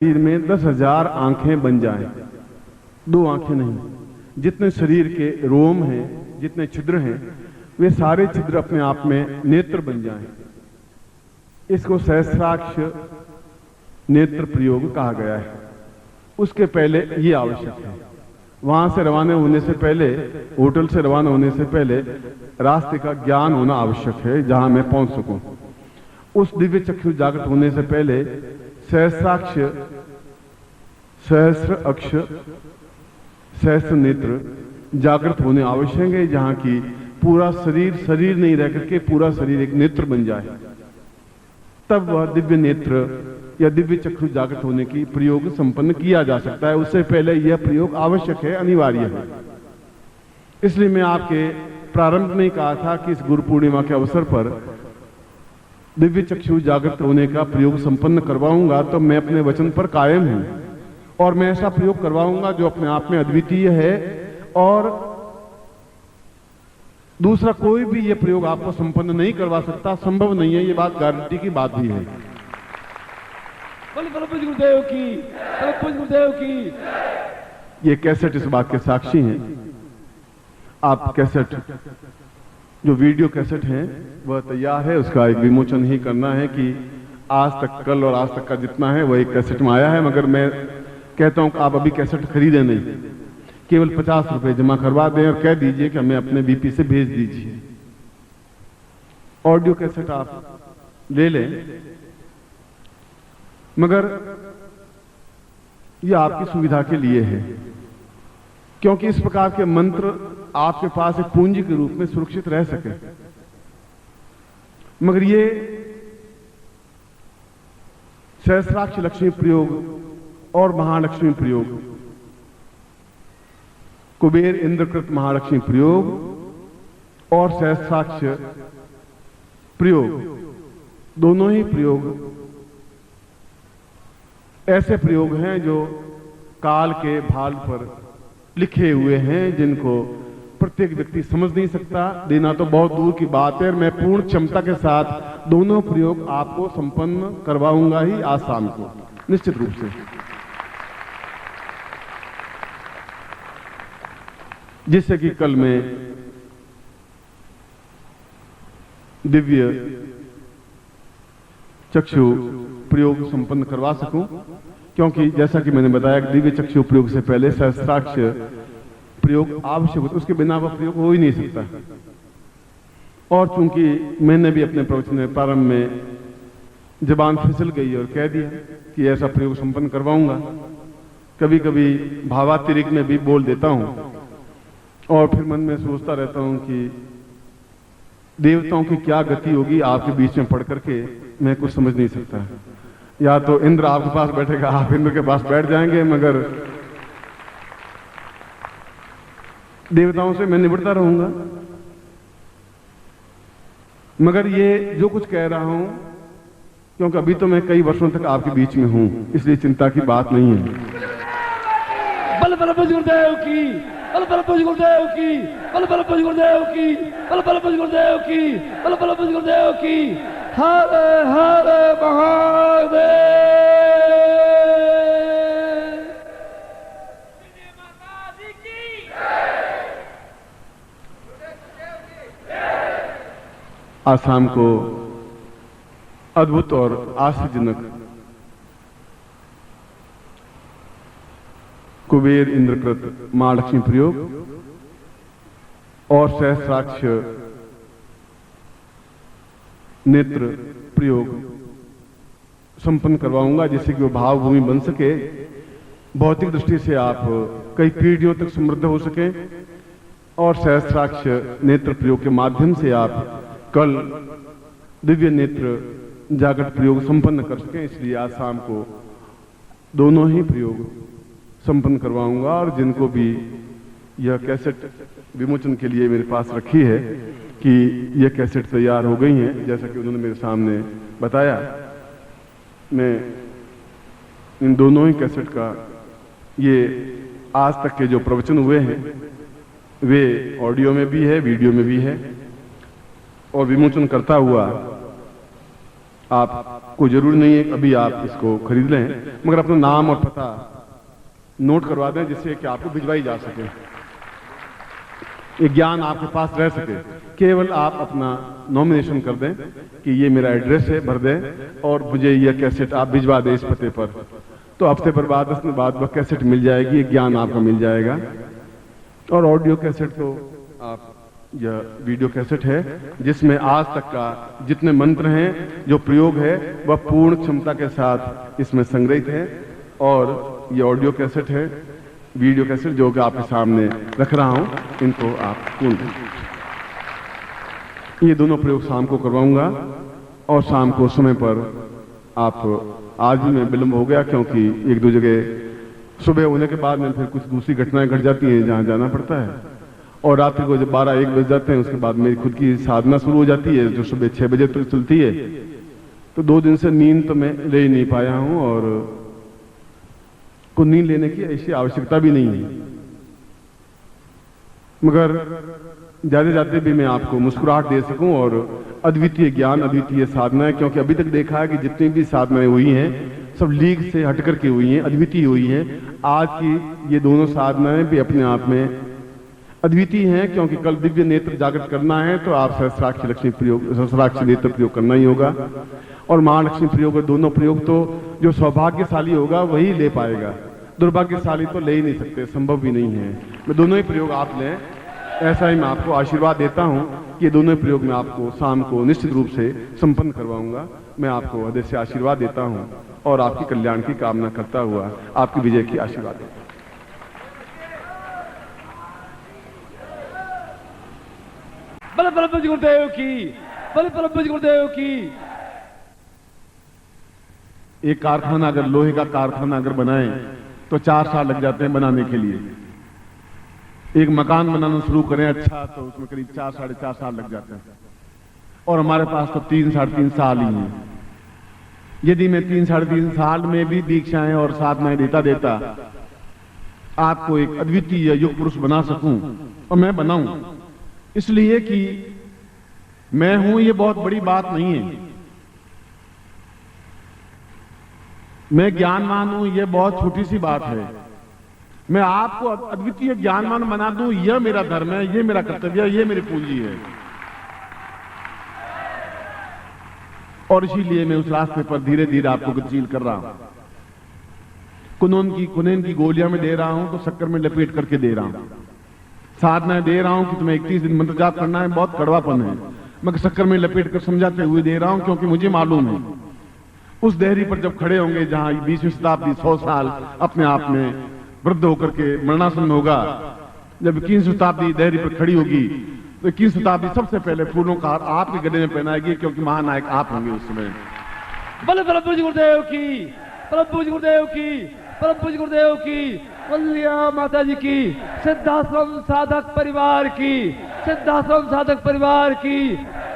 शरीर में 10,000 आंखें बन जाएं, दो आंखें नहीं, जितने शरीर के रोम हैं, जितने छिद्र हैं, वे सारे छिद्र अपने आप में नेत्र बन जाएं। इसको सहस्राक्ष नेत्र प्रयोग कहा गया है। उसके पहले ये आवश्यक है, वहां से रवाना होने से पहले, होटल से रवाना होने से पहले रास्ते का ज्ञान होना आवश्यक है, जहां मैं पहुंच सकूं। उस दिव्य चक्षु जागृत होने से पहले सहस्राक्ष, सहस्र अक्ष, सहस्र नेत्र जागृत होने आवश्यक है, जहां की पूरा शरीर शरीर नहीं रह करके पूरा शरीर एक नेत्र बन जाए। तब वह दिव्य नेत्र या दिव्य चक्षु जागृत होने की प्रयोग संपन्न किया जा सकता है। उससे पहले यह प्रयोग आवश्यक है, अनिवार्य है। इसलिए मैं आपके प्रारंभ में कहा था कि इस गुरु पूर्णिमा के अवसर पर दिव्य चक्षु जागृत होने का प्रयोग संपन्न करवाऊंगा, तो मैं अपने वचन पर कायम हूं और मैं ऐसा प्रयोग करवाऊंगा जो अपने आप में अद्वितीय है, और दूसरा कोई भी यह प्रयोग आपको संपन्न नहीं करवा सकता, संभव नहीं है। ये बात गारंटी की बात भी है। गुरुदेव की, गुरुदेव की। ये कैसेट इस बात के साक्षी हैं। आप कैसेट, जो वीडियो कैसेट है वह तैयार है, उसका एक विमोचन ही करना है कि आज तक, कल और आज तक का जितना है वह एक कैसेट में आया है। मगर मैं कहता हूं कि आप अभी कैसेट खरीदें नहीं, केवल 50 रुपए जमा करवा दें और कह दीजिए कि हमें अपने बीपी से भेज दीजिए। ऑडियो कैसेट आप ले लें, मगर यह आपकी सुविधा के लिए है, क्योंकि इस प्रकार के मंत्र आपके पास एक पूंजी के रूप में सुरक्षित रह सके। मगर ये सहस्राक्ष लक्ष्मी प्रयोग और महालक्ष्मी प्रयोग, कुबेर इंद्रकृत महालक्ष्मी प्रयोग और सहस्राक्ष प्रयोग, दोनों ही प्रयोग ऐसे प्रयोग हैं जो काल के भाल पर लिखे हुए हैं, जिनको प्रत्येक व्यक्ति समझ नहीं सकता, देना तो बहुत दूर की बात है। मैं पूर्ण क्षमता के साथ दोनों प्रयोग आपको संपन्न करवाऊंगा ही आज शाम को, निश्चित रूप से। जिससे कि कल मैं दिव्य चक्षु प्रयोग संपन्न करवा सकूं, क्योंकि जैसा कि मैंने बताया कि दिव्य चक्षु प्रयोग से पहले सहस्राक्ष प्रयोग आवश्यक होता है, उसके बिना वह प्रयोग हो ही नहीं सकता। और चूंकि मैंने भी अपने प्रवचन में प्रारंभ में जबान फिसल गई और कह दिया कि ऐसा प्रयोग संपन्न करवाऊंगा, कभी कभी भावातिरिक्त में भी बोल देता हूं और फिर मन में सोचता रहता हूं कि देवताओं की क्या गति होगी आपके बीच में पढ़ करके, मैं कुछ समझ नहीं सकता। या तो इंद्र आपके पास बैठेगा, आप इंद्र के पास बैठ जाएंगे, मगर देवताओं से मैं निबटता रहूंगा। मगर ये जो कुछ कह रहा हूं, क्योंकि अभी तो मैं कई वर्षों तक आपके बीच में हूं, इसलिए चिंता की बात नहीं है। बल बल गुरुदेव की, बल बल गुरुदेव की, बल बल गुरुदेव की, बल बल गुरुदेव की, बल बल गुरुदेव की। हर हर महादेव। आज शाम को अद्भुत और आश्चर्यजनक कुबेर इंद्रकृत महालक्ष्मी प्रयोग और सहस्राक्ष नेत्र प्रयोग संपन्न करवाऊंगा, जिससे कि वो भावभूमि बन सके, भौतिक दृष्टि से आप कई पीढ़ियों तक समृद्ध हो सके, और सहस्राक्ष नेत्र प्रयोग के माध्यम से आप कल दिव्य नेत्र जागृत प्रयोग संपन्न कर सकें। इसलिए आज शाम को दोनों ही प्रयोग संपन्न करवाऊंगा। और जिनको भी यह कैसेट विमोचन के लिए मेरे पास रखी है कि यह कैसेट तैयार हो गई हैं, जैसा कि उन्होंने मेरे सामने बताया, मैं इन दोनों ही कैसेट का, ये आज तक के जो प्रवचन हुए हैं वे ऑडियो में भी है, वीडियो में भी है, और विमोचन करता हुआ आपको जरूर नहीं है अभी आप इसको खरीद लें, मगर अपना नाम और पता नोट करवा दें जिससे कि आपको भिजवाई जा सके, ये ज्ञान आपके पास रह सके। केवल आप अपना नॉमिनेशन कर दें कि ये मेरा एड्रेस है, भर दें और मुझे यह कैसेट आप भिजवा दें इस पते पर, तो हफ्ते पर बाद 10 दिन बाद वह कैसेट मिल जाएगी, ये ज्ञान आपका मिल जाएगा। और ऑडियो कैसेट तो आप, यह वीडियो कैसेट है जिसमें आज तक का जितने मंत्र हैं, जो प्रयोग है वह पूर्ण क्षमता के साथ इसमें संग्रहित है। और ये ऑडियो कैसेट है, वीडियो कैसेट जो कि आपके सामने रख रहा हूं, इनको आप पूर्ण, ये दोनों प्रयोग शाम को करवाऊंगा और शाम को समय पर आप, आज भी मैं विलंब हो गया क्योंकि एक दो जगह सुबह होने के बाद में फिर कुछ दूसरी घटनाएं घट जाती हैं जहां जाना पड़ता है, और रात्रि को जब 12-1 बज जाते हैं उसके बाद मेरी खुद की साधना शुरू हो जाती है जो सुबह 6 बजे तक चलती है। तो 2 दिन से नींद तो मैं ले ही नहीं पाया हूं और को नींद लेने की ऐसी आवश्यकता भी नहीं है, मगर जाते जाते भी मैं आपको मुस्कुराहट दे सकूं और अद्वितीय ज्ञान, अद्वितीय साधनाएं, क्योंकि अभी तक देखा है कि जितनी भी साधनाएं हुई हैं सब लीग से हट करके हुई हैं, अद्वितीय हुई हैं। आज की ये दोनों साधनाएं भी अपने आप में अद्वितीय हैं, क्योंकि कल दिव्य नेत्र जागृत करना है तो आप सहस्राक्षी लक्ष्मी प्रयोग, सहस्राक्षी नेत्र प्रयोग करना ही होगा। और महालक्ष्मी प्रयोग, दोनों प्रयोग तो जो सौभाग्यशाली होगा वही ले पाएगा, दुर्भाग्यशाली तो ले ही नहीं सकते, संभव भी नहीं है। मैं दोनों ही प्रयोग आप लें, ऐसा ही मैं आपको आशीर्वाद देता हूं कि ये दोनों प्रयोग मैं आपको शाम को निश्चित रूप से संपन्न करवाऊंगा। मैं आपको हृदय से आशीर्वाद देता हूं और आपकी कल्याण की कामना करता हुआ आपकी विजय की आशीर्वाद देता हूं। बल बल पूज्य गुरुदेव की, बल बल पूज्य गुरुदेव की। एक कारखाना, अगर लोहे का कारखाना अगर बनाए तो 4 साल लग जाते हैं बनाने के लिए। एक मकान बनाना शुरू करें अच्छा तो उसमें करीब 4-4.5 साल लग जाते हैं, और हमारे पास तो 3-3.5 साल ही हैं। यदि मैं 3-3.5 साल में भी दीक्षाएं और साधनाएं देता आपको एक अद्वितीय युग पुरुष बना सकूं, और मैं बनाऊं, इसलिए कि मैं हूं ये बहुत बड़ी बात नहीं है, मैं ज्ञानवान हूं ये बहुत छोटी सी बात है। मैं आपको अद्वितीय ज्ञानवान बना दूं यह मेरा धर्म है, ये मेरा कर्तव्य है, ये मेरी पूंजी है। और इसीलिए मैं उस रास्ते पर धीरे धीरे आपको गतिशील कर रहा हूं। कुनेन की गोलियां में दे रहा हूं तो शक्कर में लपेट करके दे रहा हूं। साधनाएं दे रहा हूं कि तुम्हें 31 दिन मंत्र जाप करना है, बहुत कड़वापन है, मैं शक्कर में लपेट कर समझाते हुए दे रहा हूं, क्योंकि मुझे मालूम है उस देहरी पर जब खड़े होंगे जहां 20वीं शताब्दी 100 साल अपने आप में वृद्ध होकर के मरणासन होगा, जब 21वीं शताब्दी देहरी पर खड़ी होगी तो 21वीं शताब्दी सबसे पहले फूलों का हार आपके गले में पहनाएगी, क्योंकि महानायक आप होंगे उस समय। बल बल पूज्य गुरुदेव की, बल पूज्य गुरुदेव की, बल पूज्य गुरुदेव की, वल्लिया माता जी की, सिद्धाश्रम साधक परिवार की, सिद्धाश्रम साधक परिवार की।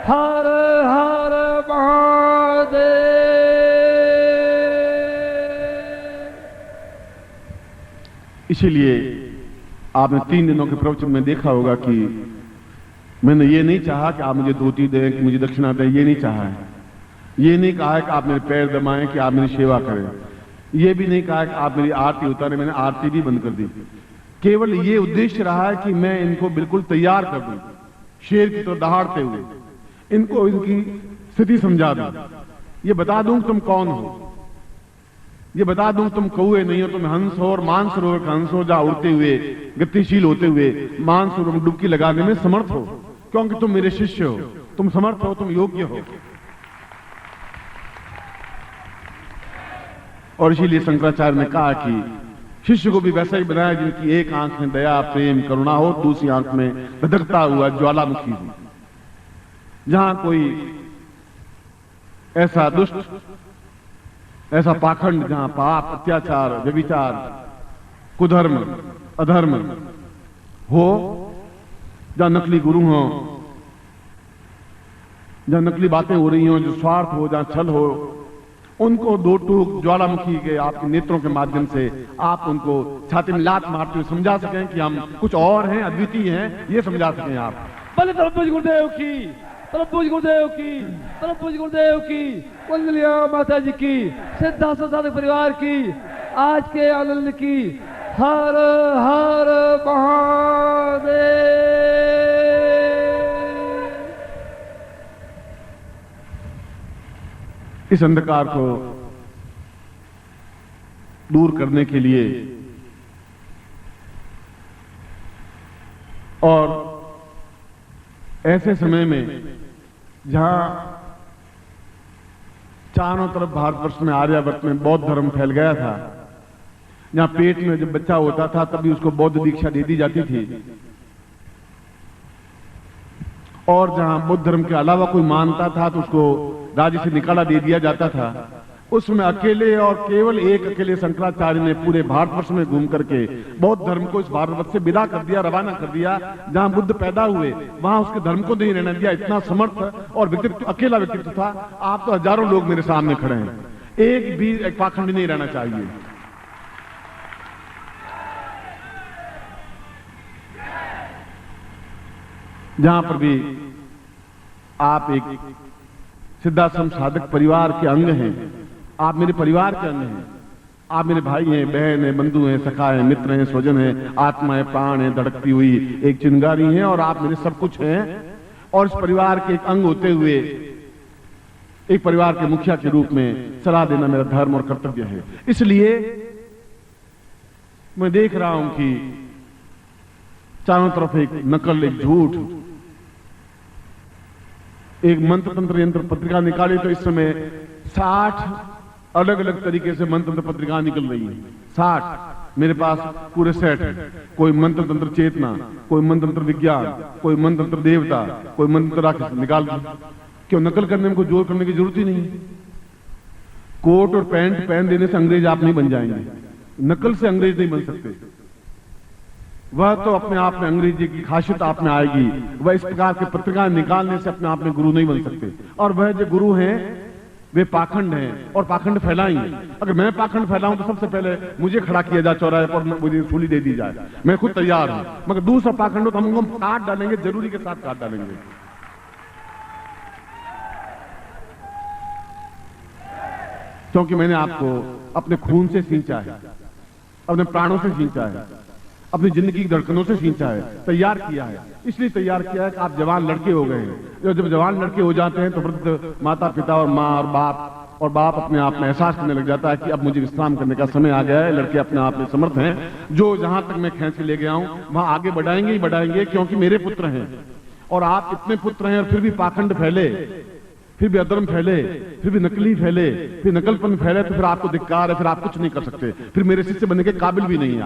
हर हर महादेव। इसीलिए आपने 3 दिनों के प्रवचन में देखा होगा कि मैंने ये नहीं चाहा कि आप मुझे धोती दें, कि मुझे दक्षिणा दें, ये नहीं चाहा है। ये नहीं कहा है कि आप मेरे पैर दबाएं, कि आप मेरी सेवा करें। ये भी नहीं कहा कि आप मेरी आरती उतारें, मैंने आरती भी बंद कर दी। केवल ये उद्देश्य रहा है कि मैं इनको बिल्कुल तैयार कर दूं, शेर की तरह दहाड़ते हुए इनको इनकी स्थिति समझा दूं, ये बता दूं तुम कौन हो, ये बता दूं तुम कौए नहीं हो, तुम हंस हो, और मानसरोवर का हंस हो, जहां उड़ते हुए गतिशील होते हुए मानसरोवर में डुबकी लगाने में समर्थ हो, क्योंकि तुम मेरे शिष्य हो, तुम समर्थ हो, तुम योग्य हो। और इसीलिए शंकराचार्य ने कहा कि शिष्य को भी वैसा ही बनाया जिनकी एक आंख में दया प्रेम करुणा हो, दूसरी आंख में धधकता हुआ ज्वालामुखी हो। जहां कोई ऐसा दुष्ट, ऐसा पाखंड, जहां पाप अत्याचार व्यभिचार कुधर्म अधर्म हो, जहां नकली गुरु हो, जहां नकली बातें हो रही हो, जो स्वार्थ हो, जहां छल हो, उनको 2 टूक ज्वालामुखी के आपके नेत्रों के माध्यम से आप उनको छाती में लात मारते हुए समझा सकें कि हम कुछ और हैं, अद्वितीय हैं, ये समझा सकें आप। बल पूज्य गुरुदेव की, परम पूज्य गुरुदेव की, परम पूज्य गुरुदेव की, वंदनीय माता जी की, सिद्धार्थ साधक परिवार की, आज के आनंद की। हर हर महादेव। इस अंधकार को दूर करने के लिए और ऐसे समय में जहां चारों तरफ भारतवर्ष में, आर्यावर्त में बौद्ध धर्म फैल गया था, जहां पेट में जब बच्चा होता था तभी उसको बौद्ध दीक्षा दे दी जाती थी, और जहां बुद्ध धर्म के अलावा कोई मानता था तो उसको राज्य से निकाला दे दिया जाता था, उसमें अकेले और केवल एक अकेले शंकराचार्य ने पूरे भारतवर्ष में घूम करके बौद्ध धर्म को इस भारतवर्ष से विदा कर दिया, रवाना कर दिया। जहां बुद्ध पैदा हुए वहां उसके धर्म को नहीं रहने दिया। इतना समर्थ और व्यक्तित्व, अकेला व्यक्तित्व था। आप तो हजारों लोग मेरे सामने खड़े हैं, एक भी एक पाखंड नहीं रहना चाहिए। जहां पर भी आप एक सिद्धाश्रम साधक परिवार के अंग हैं, आप मेरे परिवार के अंग हैं, आप मेरे भाई हैं, बहन हैं, बंधु हैं, सखा हैं, मित्र हैं, स्वजन हैं, आत्मा है, प्राण है, धड़कती हुई एक चिंगारी हैं, और आप मेरे सब कुछ हैं। और इस परिवार के एक अंग होते हुए एक परिवार के मुखिया के रूप में सलाह देना मेरा धर्म और कर्तव्य है। इसलिए मैं देख रहा हूं कि चारों तरफ एक नकल, एक झूठ, एक मंत्र तंत्र यंत्र पत्रिका निकाली तो इस समय 60 अलग अलग तरीके से मंत्र तंत्र पत्रिका निकल रही है। 60 मेरे पास पूरे सेट है। कोई मंत्र तंत्र चेतना, कोई मंत्र तंत्र विज्ञान, कोई मंत्र तंत्र देवता, कोई मंत्र राक्षस निकाल दी। क्यों? नकल करने में कोई जोर करने की जरूरत ही नहीं है। कोट और पैंट पहन देने से अंग्रेज आप नहीं बन जाएंगे, नकल से अंग्रेज नहीं बन सकते। वह तो अपने आप में अंग्रेजी की खासियत आप में आएगी। वह इस प्रकार की पत्रिका निकालने से अपने आप में गुरु नहीं बन सकते। और वह जो गुरु हैं वे पाखंड हैं और पाखंड फैलाएंगे। अगर मैं पाखंड फैलाऊं तो सबसे पहले मुझे खड़ा किया जाए चौराहे पर, मुझे सूली दे दी जाए, मैं खुद तैयार हूं। मगर दूसरा पाखंड हो तो हम काट डालेंगे, जरूरी के साथ काट डालेंगे। क्योंकि मैंने आपको अपने खून से सींचा है, अपने प्राणों से सींचा है, अपनी जिंदगी की धड़कनों से सींचा है, तैयार किया है। इसलिए तैयार किया है कि आप जवान लड़के हो गए हैं। जब जवान लड़के हो जाते हैं तो वृद्ध माता पिता और माँ और बाप अपने आप में एहसास करने लग जाता है कि अब मुझे विश्राम करने का समय आ गया है। लड़के अपने आप में समर्थ हैं, जो जहां तक मैं खींच के ले गया हूं वहां आगे बढ़ाएंगे ही बढ़ाएंगे, क्योंकि मेरे पुत्र हैं। और आप इतने पुत्र हैं और फिर भी पाखंड फैले, फिर भी अधर्म फैले, फिर भी नकली फैले, फिर नकलपन फैले, तो फिर आपको धिक्कार है, फिर आप कुछ नहीं कर सकते, फिर मेरे शिष्य बनने के काबिल भी नहीं है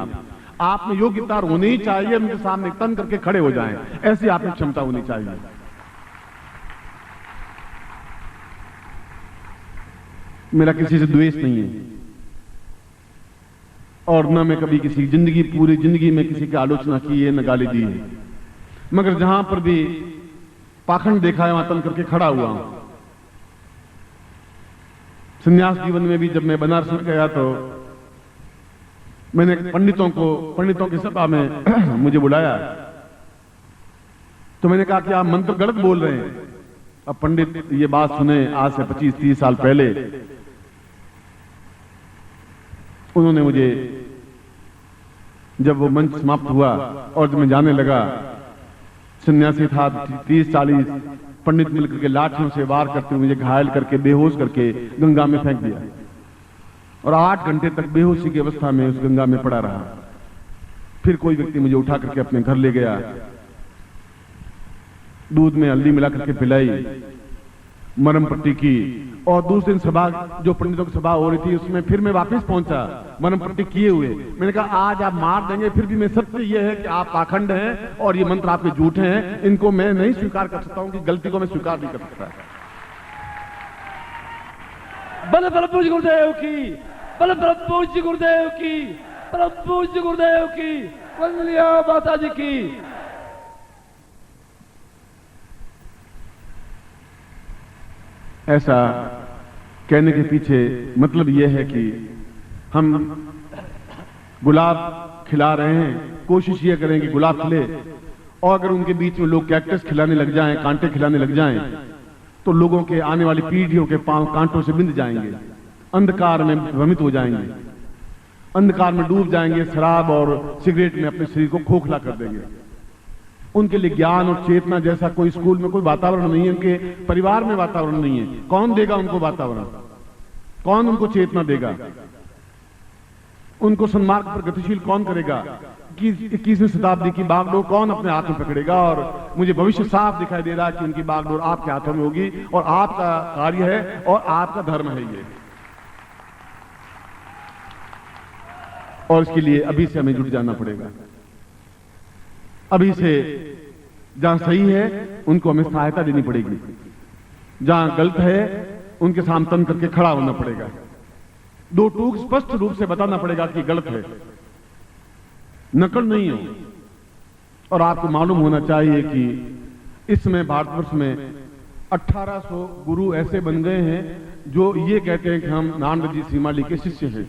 आप में योग्यता होनी ही चाहिए। उनके सामने तन करके खड़े हो जाएं, ऐसी आप में क्षमता होनी चाहिए। मेरा किसी से द्वेष नहीं है और न मैं कभी किसी जिंदगी, पूरी जिंदगी में किसी की आलोचना की है, न गाली दी है। मगर जहां पर भी पाखंड देखा है वहां तन करके खड़ा हुआ हूं। संन्यास जीवन में भी जब मैं बनारस में गया तो मैंने पंडितों की सभा में मुझे बुलाया, तो मैंने कहा कि आप मंत्र गलत बोल रहे हैं। अब पंडित ये बात सुने आज से 25-30 साल पहले, उन्होंने मुझे, जब वो मंच समाप्त हुआ और जब मैं जाने लगा, सन्यासी था, 30-40 पंडित मिलकर के लाठियों से वार करते हुए मुझे घायल करके, बेहोश करके गंगा में फेंक दिया और 8 घंटे तक बेहोशी की अवस्था में उस गंगा में पड़ा रहा। फिर कोई व्यक्ति मुझे उठा करके अपने घर ले गया, दूध में हल्दी मिला करके पिलाई, मरहम पट्टी की, और दूसरे दिन सभा, जो पंडितों की सभा हो रही थी, उसमें फिर मैं वापस पहुंचा मरहम पट्टी किए हुए। मैंने कहा आज आप मार देंगे, फिर भी मैं सत्य यह है कि आप पाखंड हैं और ये मंत्र आपके झूठे हैं। इनको मैं नहीं स्वीकार कर सकता हूं, कि गलती को मैं स्वीकार नहीं कर सकता। बल बल पूज्य गुरुदेव की, बल बल पूज्य गुरुदेव की, परम पूज्य गुरुदेव की, वंदनीय माता जी की। ऐसा कहने के पीछे मतलब यह है कि हम गुलाब खिला रहे हैं, कोशिश ये करें कि गुलाब खिले, और अगर उनके बीच में लोग कैक्टस खिलाने लग जाएं, कांटे खिलाने लग जाएं, तो लोगों के आने वाली पीढ़ियों के पांव कांटों से बिंध जाएंगे, अंधकार में भ्रमित हो जाएंगे, अंधकार में डूब जाएंगे, शराब और सिगरेट में अपने शरीर को खोखला कर देंगे। उनके लिए ज्ञान और चेतना जैसा कोई स्कूल में कोई वातावरण नहीं है, उनके परिवार में वातावरण नहीं है। कौन देगा उनको वातावरण? कौन उनको चेतना देगा? उनको सन्मार्ग पर गतिशील कौन करेगा? 21वीं शताब्दी की बागडोर कौन अपने हाथ में पकड़ेगा? और मुझे भविष्य साफ दिखाई दे रहा है कि उनकी बागडोर आपके हाथों में होगी, और आपका कार्य है और आपका धर्म है ये। और इसके लिए अभी से हमें जुट जाना पड़ेगा। अभी से जहां सही है उनको हमें सहायता देनी पड़ेगी, जहां गलत है उनके सामने करके खड़ा होना पड़ेगा, दो टूक स्पष्ट रूप से बताना पड़ेगा कि गलत है, नकल नहीं हो। और आपको मालूम होना चाहिए कि इस समय भारतवर्ष में 1800 गुरु ऐसे बन गए हैं जो ये कहते हैं कि हम नानक जी सीमाली के शिष्य हैं।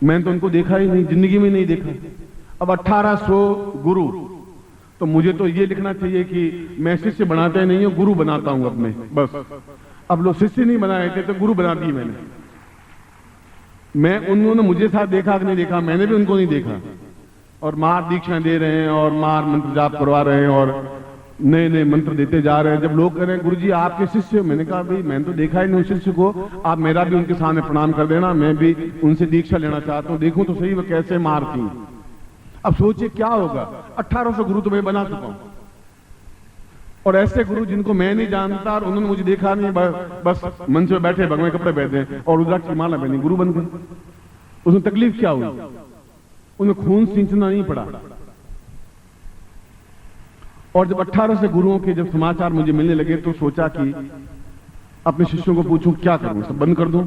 मैंने तो उनको देखा ही नहीं, जिंदगी में नहीं देखा। अब 1800 गुरु, तो मुझे तो ये लिखना चाहिए कि मैं शिष्य बनाते नहीं हूं, गुरु बनाता हूं अपने, बस। अब लोग शिष्य नहीं बनाए थे तो गुरु बना दिए मैंने। मैं उन्होंने मुझे साथ देखा कि नहीं देखा, मैंने भी उनको नहीं देखा। और मार दीक्षाएं दे रहे हैं और मार मंत्र जाप करवा रहे हैं और नए नए मंत्र देते जा रहे हैं। जब लोग कह रहे हैं गुरुजी आपके शिष्य, मैंने कहा भाई मैंने तो देखा ही नहीं शिष्य को, आप मेरा भी उनके सामने प्रणाम कर देना, मैं भी उनसे दीक्षा लेना चाहता हूं, देखूं तो सही वो कैसे मारती। अब सोचिए क्या होगा। 1800 गुरु तो मैं बना चुका हूं, और ऐसे गुरु जिनको मैं नहीं जानता और उन्होंने मुझे देखा नहीं, बस मंच में बैठे भगवे कपड़े पहने और रुद्राक्ष की माला पहनी, गुरु बन गए। उसमें तकलीफ क्या हुई? उन्हें खून सींचना नहीं पड़ा। और जब 1800 गुरुओं के जब समाचार मुझे मिलने लगे तो सोचा कि अपने शिष्यों को पूछूं क्या करूं, सब बंद कर दूं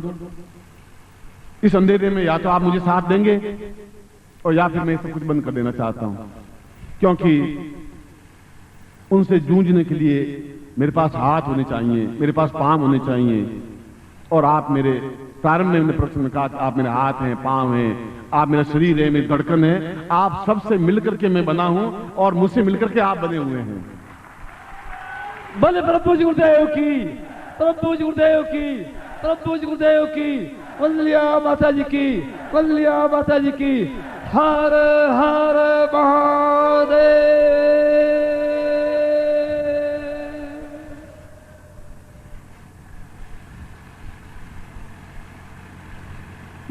इस अंधेरे में? या तो आप मुझे साथ देंगे और या फिर मैं सब कुछ बंद कर देना चाहता हूं, क्योंकि उनसे जूझने के लिए मेरे पास हाथ होने चाहिए, मेरे पास पांव होने चाहिए। और आप मेरे प्रारंभ में प्रश्न में कहा आप मेरे हाथ हैं, पांव हैं, आप मेरा शरीर है, मेरी धड़कन है। आप सबसे मिलकर के मैं बना हूं और मुझसे मिलकर के आप बने हुए हैं। बोले प्रभु जी गुरुदेव की, प्रभु जी गुरुदेव की, प्रभु जी गुरुदेव की, वंदलिया माता जी की, वंदलिया माता जी की। हर हर महादेव।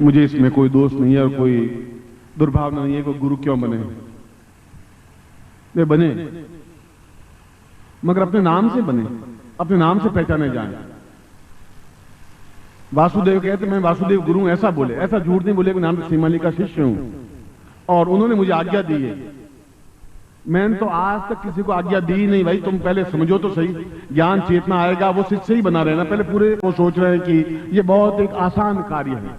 मुझे इसमें कोई दोष नहीं है और कोई दुर्भावना नहीं है कि गुरु क्यों बने। वे बने मगर अपने नाम से बने, अपने नाम से पहचाने जाएं। वासुदेव कहते मैं वासुदेव गुरु ऐसा बोले, ऐसा झूठ नहीं बोले कि नानक सीमाली का शिष्य हूं और उन्होंने मुझे आज्ञा दी है। मैंने तो आज तक किसी को आज्ञा दी नहीं। भाई तुम पहले समझो तो सही, ज्ञान चेतना आएगा वो शिष्य ही बना रहना। पहले पूरे वो सोच रहे हैं कि ये बहुत एक आसान कार्य है।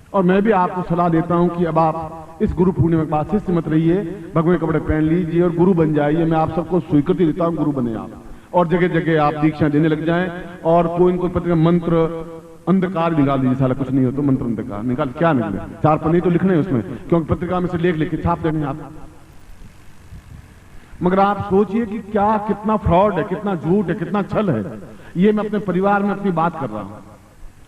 और मैं भी आपको सलाह देता हूं कि अब आप इस गुरु पूर्णिमा के बाद शिष्य मत रहिए, भगवे कपड़े पहन लीजिए और गुरु बन जाइए। मैं आप सबको स्वीकृति देता हूं, गुरु बने आप। और जगह जगह आप दीक्षा देने लग जाएं और कोई न कोई पत्रिका मंत्र अंधकार निकाल दीजिए। साला कुछ नहीं हो तो मंत्र अंधकार निकाल, क्या निकले? 4 पन्ने तो लिखने हैं उसमें, क्योंकि पत्रिका में से लेख लिख के छाप देने आप। मगर आप सोचिए कि क्या कितना फ्रॉड है, कितना झूठ है, कितना छल है। ये मैं अपने परिवार में अपनी बात कर रहा हूं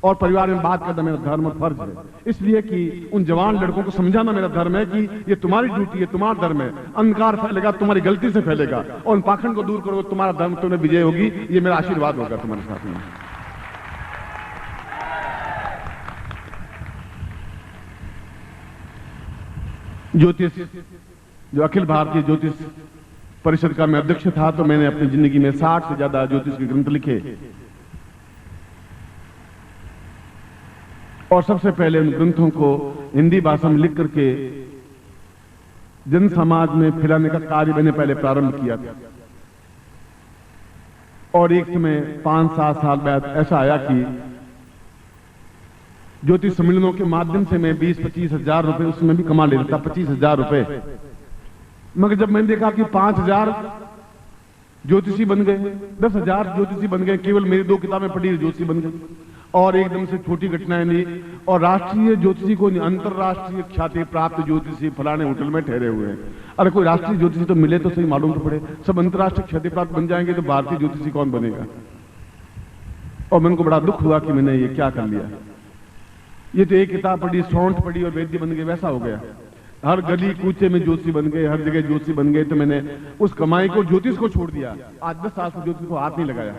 और परिवार में बात करना मेरा धर्म और फर्ज है। इसलिए कि उन जवान लड़कों को समझाना मेरा धर्म है कि ये तुम्हारी ड्यूटी है, तुम्हारा धर्म है। अंधकार फैलेगा तुम्हारी गलती से फैलेगा और उन पाखंड को दूर करोगे, तुम्हारा धर्म तुम्हें विजय होगी। ये मेरा आशीर्वाद होगा तुम्हारे साथ में। ज्योतिष, जो अखिल भारतीय ज्योतिष परिषद का मैं अध्यक्ष था, तो मैंने अपनी जिंदगी में 60 से ज्यादा ज्योतिष के ग्रंथ लिखे और सबसे पहले उन ग्रंथों को हिंदी भाषा में लिख करके जन समाज में फैलाने का कार्य मैंने पहले प्रारंभ किया था। और एक समय 5-7 साल बाद ऐसा आया कि ज्योतिष सम्मेलनों के माध्यम से मैं 20-25 हजार रुपए उसमें भी कमा लेता, 25 हजार रुपए। मगर जब मैंने देखा कि 5000 ज्योतिषी बन गए, 10,000 ज्योतिषी बन गए, केवल मेरी 2 किताबें पढ़ी ज्योतिषी बन गए, और एकदम से छोटी घटनाएं ली और राष्ट्रीय ज्योतिषी को नहीं, अंतरराष्ट्रीय ख्याति प्राप्त ज्योतिषी फलाने होटल में ठहरे हुए हैं। अरे कोई राष्ट्रीय ज्योतिषी तो मिले तो सही, मालूम तो पड़े। सब अंतरराष्ट्रीय ख्याति प्राप्त बन जाएंगे तो भारतीय ज्योतिषी कौन बनेगा? और मन को बड़ा दुख हुआ कि मैंने ये क्या कर लिया। ये तो एक किताब पढ़ी, सौंठ पढ़ी और वैद्य बन गए, वैसा हो गया। हर गली कूचे में ज्योतिषी बन गए, हर जगह ज्योतिषी बन गए। तो मैंने उस कमाई को, ज्योतिष को छोड़ दिया। आज 10 साल से ज्योतिष को हाथ नहीं लगाया।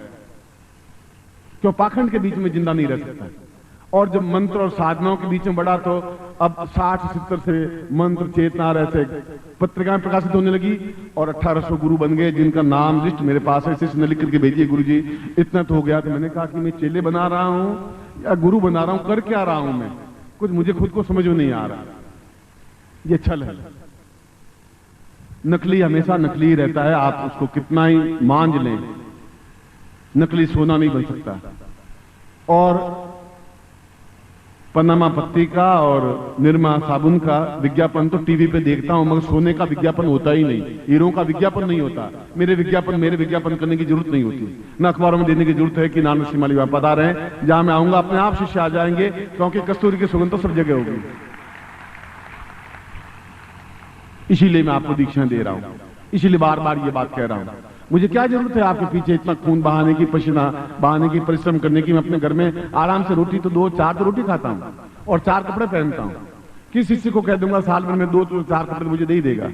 क्यों? पाखंड के बीच में जिंदा नहीं रह सकता। और जब मंत्र और साधनाओं के बीच में बढ़ा तो अब 60-70 से मंत्र चेतना ऐसे पत्रिकाएं प्रकाशित होने लगी और 1800 गुरु बन गए, जिनका नाम लिस्ट मेरे पास है। शिष्य ने लिख करके भेजिए गुरु जी। इतना तो हो गया। तो मैंने कहा कि मैं चेले बना रहा हूं या गुरु बना रहा हूं, कर क्या रहा हूं मैं? कुछ मुझे खुद को समझ में नहीं आ रहा। ये छल है। नकली हमेशा नकली रहता है, आप उसको कितना ही मांझ लें, नकली सोना नहीं बन सकता। और पनामा पत्ती का और निरमा साबुन का विज्ञापन तो टीवी पे देखता हूं, मगर सोने का विज्ञापन होता ही नहीं, हीरों का विज्ञापन नहीं होता। मेरे विज्ञापन करने की जरूरत नहीं होती, ना अखबारों में देने की जरूरत है कि नानक सिंह वहां पधार रहे हैं। जहां मैं आऊंगा अपने आप शिष्य आ जाएंगे, क्योंकि कस्तूरी की सुगंध तो सब जगह होगी। इसीलिए मैं आपको दीक्षा दे रहा हूं, इसीलिए बार बार ये बात कह रहा हूं। मुझे क्या जरूरत है आपके पीछे इतना खून बहाने की, पसीना बहाने की, परिश्रम करने की? मैं अपने घर में आराम से रोटी तो 2-4 तो रोटी खाता हूं और 4 कपड़े पहनता हूं। किस शिष्य को कह दूंगा साल भर में 2-4 कपड़े मुझे दे ही देगा?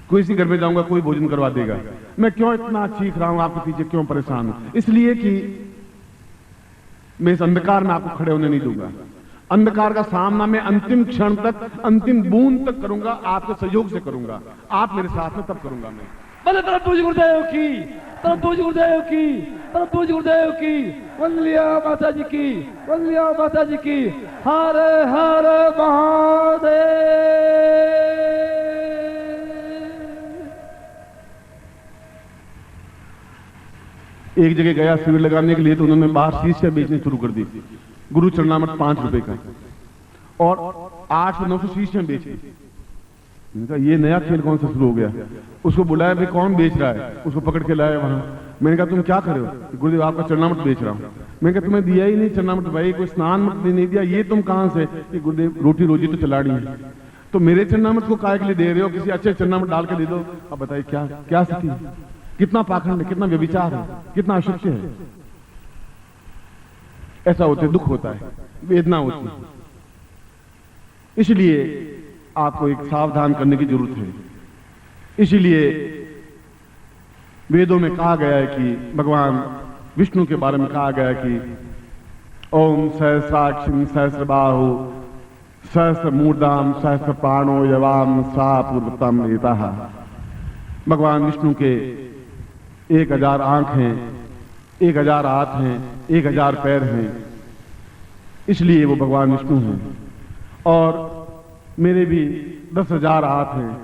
कोई सी घर में जाऊंगा कोई भोजन करवा देगा। मैं क्यों इतना चीख रहा हूं आपके पीछे, क्यों परेशान हूं? इसलिए कि मैं इस अंधकार में आपको खड़े होने नहीं दूंगा। अंधकार का सामना मैं अंतिम क्षण तक, अंतिम बूंद तक करूंगा, आपके सहयोग से करूंगा। आप मेरे साथ में तब करूंगा मैं। बल्ले परम पूज्य गुरुदेव की, परम पूज्य गुरुदेव की, परम पूज्य गुरुदेव की, वंदलिया माता जी की, वंदलिया माता जी की। हर हर महादेव। एक जगह गया शिविर लगाने के लिए, तो उन्होंने बाहर शीशियां बेचनी शुरू कर दी। गुरु चरणामृत 5 रुपए का और 800-900 शीशियां बेची। मैंने कहा ये नया खेल कौन सा शुरू हो गया? उसको बुलाया, भाई कौन बेच रहा है? उसको पकड़ के लाया वहां। मैंने कहा तुम क्या कर रहे हो? गुरुदेव आपका चरणामृत बेच रहा हूं। मैंने कहा तुम्हें दिया ही नहीं चरणामृत भाई, कोई स्नान मत नहीं दिया, ये तुम कहां से? कि गुरुदेव रोटी रोजी तो चलानी है। तो मेरे चरणामृत को काय के लिए दे रहे हो? किसी अच्छे चरणामृत डाल के दे दो। अब बताइए क्या क्या स्थिति है? कितना पाखंड है, कितना व्यभिचार है, कितना अशिष्ट है। ऐसा होते दुख होता है, वेदना होती है। इसलिए आपको एक सावधान करने की जरूरत है। इसीलिए वेदों में कहा गया है कि भगवान विष्णु के बारे में कहा गया है कि ओम सहस्राक्षिम सहस्रबाहु सहस्र मूर्धाम सहस्र प्राणो यवाम सा पूर्वतम एताः। भगवान विष्णु के 1000 आंख हैं, 1000 हाथ हैं, 1000 पैर हैं, इसलिए वो भगवान विष्णु हैं। और मेरे भी 10,000 हाथ हैं,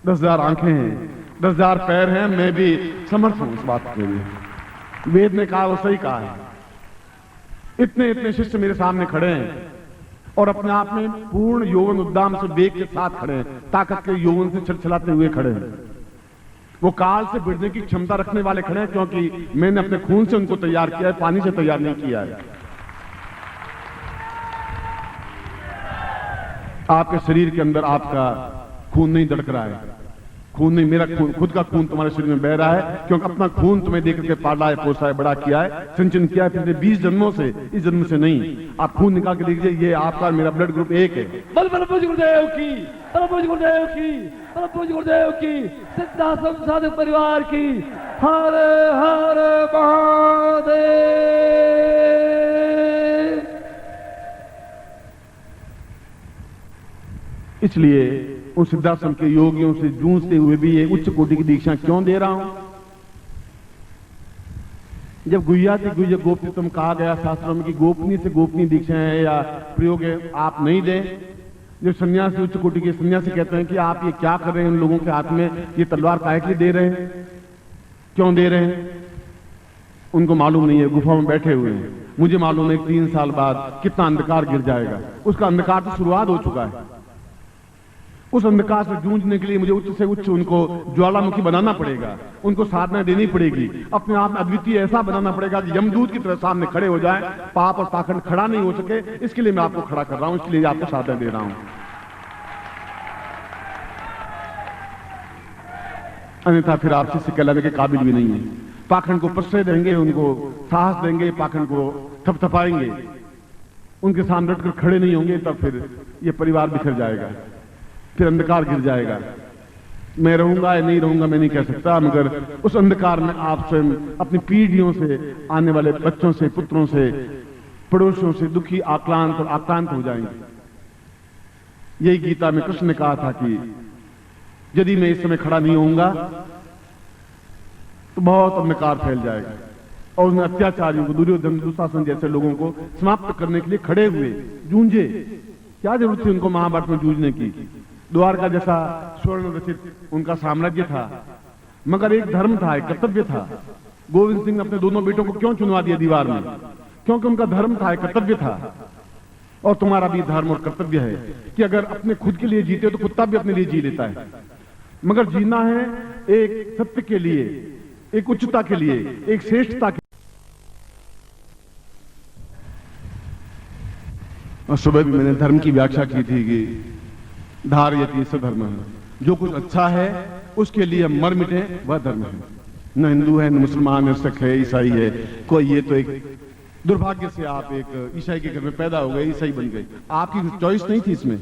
10,000 आंखें हैं, 10,000 पैर हैं। मैं भी समर्थ हूं इस बात के लिए। वेद ने कहा वो सही कहा है। इतने इतने शिष्य मेरे सामने खड़े हैं और अपने आप में पूर्ण यौवन उद्दाम से वेग के साथ खड़े हैं, ताकत के यौवन से छलछलाते हुए खड़े हैं। वो काल से भिड़ने की क्षमता रखने वाले खड़े हैं, क्योंकि मैंने अपने खून से उनको तैयार किया है, पानी से तैयार नहीं किया है। आपके शरीर के अंदर आपका खून नहीं धड़क रहा है, खून नहीं, मेरा खून, खुद का खून तुम्हारे शरीर में बह रहा है, क्योंकि अपना खून तुम्हें देख करके पाला है, पोसा है, बड़ा किया है, सिंचन किया है पिछले 20 जन्मों से, इस जन्म से नहीं। आप खून निकाल के देखिए, ये आपका मेरा ब्लड ग्रुप एक है। बल परम पूज्य गुरुदेव की, परम पूज्य गुरुदेव की, परम पूज्य गुरुदेव की, सिद्धाश्रम साधक परिवार की। हर हर महादेव। इसलिए उन सिद्धाश्रम के योगियों से जूझते हुए भी ये उच्च कोटि की दीक्षा क्यों दे रहा हूं? जब गुह्याति गुह्य गोपनीयतम कहा गया शास्त्रों में कि गोपनीय से गोपनीय दीक्षा है या प्रयोग है, आप नहीं दें। जब सन्यासी उच्च कोटि के सन्यासी कहते हैं कि आप ये क्या कर रहे हैं, उन लोगों के हाथ में ये तलवार काहे के लिए दे रहे हैं, क्यों दे रहे हैं? उनको मालूम नहीं है, गुफा में बैठे हुए हैं। मुझे मालूम है 3 साल बाद कितना अंधकार गिर जाएगा। उसका अंधकार तो शुरुआत हो चुका है। उस अंधकार से जूझने के लिए मुझे उच्च से उच्च उनको ज्वालामुखी बनाना पड़ेगा, उनको साधना देनी पड़ेगी, अपने आप में अद्वितीय ऐसा बनाना पड़ेगा कि यमदूत की तरह सामने खड़े हो जाए, पाप और पाखंड खड़ा नहीं हो सके। इसके लिए मैं आपको खड़ा कर रहा हूं, इसके लिए आपको साधना दे रहा हूं। अन्यथा फिर आप शिष्य कहलाने के काबिल भी नहीं है। पाखंड को प्रश्रय देंगे, उनको साहस देंगे, पाखंड को थपथपाएंगे, उनके सामने डटकर खड़े नहीं होंगे, तब फिर ये परिवार बिखर जाएगा, फिर अंधकार गिर जाएगा। मैं रहूंगा या नहीं रहूंगा मैं नहीं कह सकता, मगर उस अंधकार में आप स्वयं अपनी पीढ़ियों से, आने वाले बच्चों से, पुत्रों से, पड़ोसियों से दुखी, आक्रांत और आक्रांत हो जाएंगे। यही गीता में कृष्ण ने कहा था कि यदि मैं इस समय खड़ा नहीं होऊंगा तो बहुत अंधकार फैल जाएगा। और उसने अत्याचारियों को, दुर्योधन, दुशासन जैसे लोगों को समाप्त करने के लिए खड़े हुए, जूझे। क्या जरूरत थी उनको महाभारत में जूझने की? द्वारका जैसा स्वर्ण रचित उनका साम्राज्य था, मगर एक धर्म था, एक कर्तव्य था। गोविंद सिंह ने अपने दोनों बेटों को क्यों चुनवा दिया दीवार में? क्योंकि उनका धर्म था, एक कर्तव्य था। और तुम्हारा भी धर्म और कर्तव्य है कि अगर अपने खुद के लिए जीते तो कुत्ता भी अपने लिए जी लेता है, मगर जीना है एक सत्य के लिए, एक उच्चता के लिए, एक श्रेष्ठता के। और सुबह भी मैंने धर्म की व्याख्या की थी कि धारयति स धर्म है, जो कुछ अच्छा है उसके लिए मर मिटे वह धर्म है। न हिंदू है, न मुसलमान है, सिख है, ईसाई है, कोई। ये तो एक दुर्भाग्य से आप एक ईसाई के घर में पैदा हो गए, ईसाई बन गए। आपकी चॉइस नहीं थी इसमें।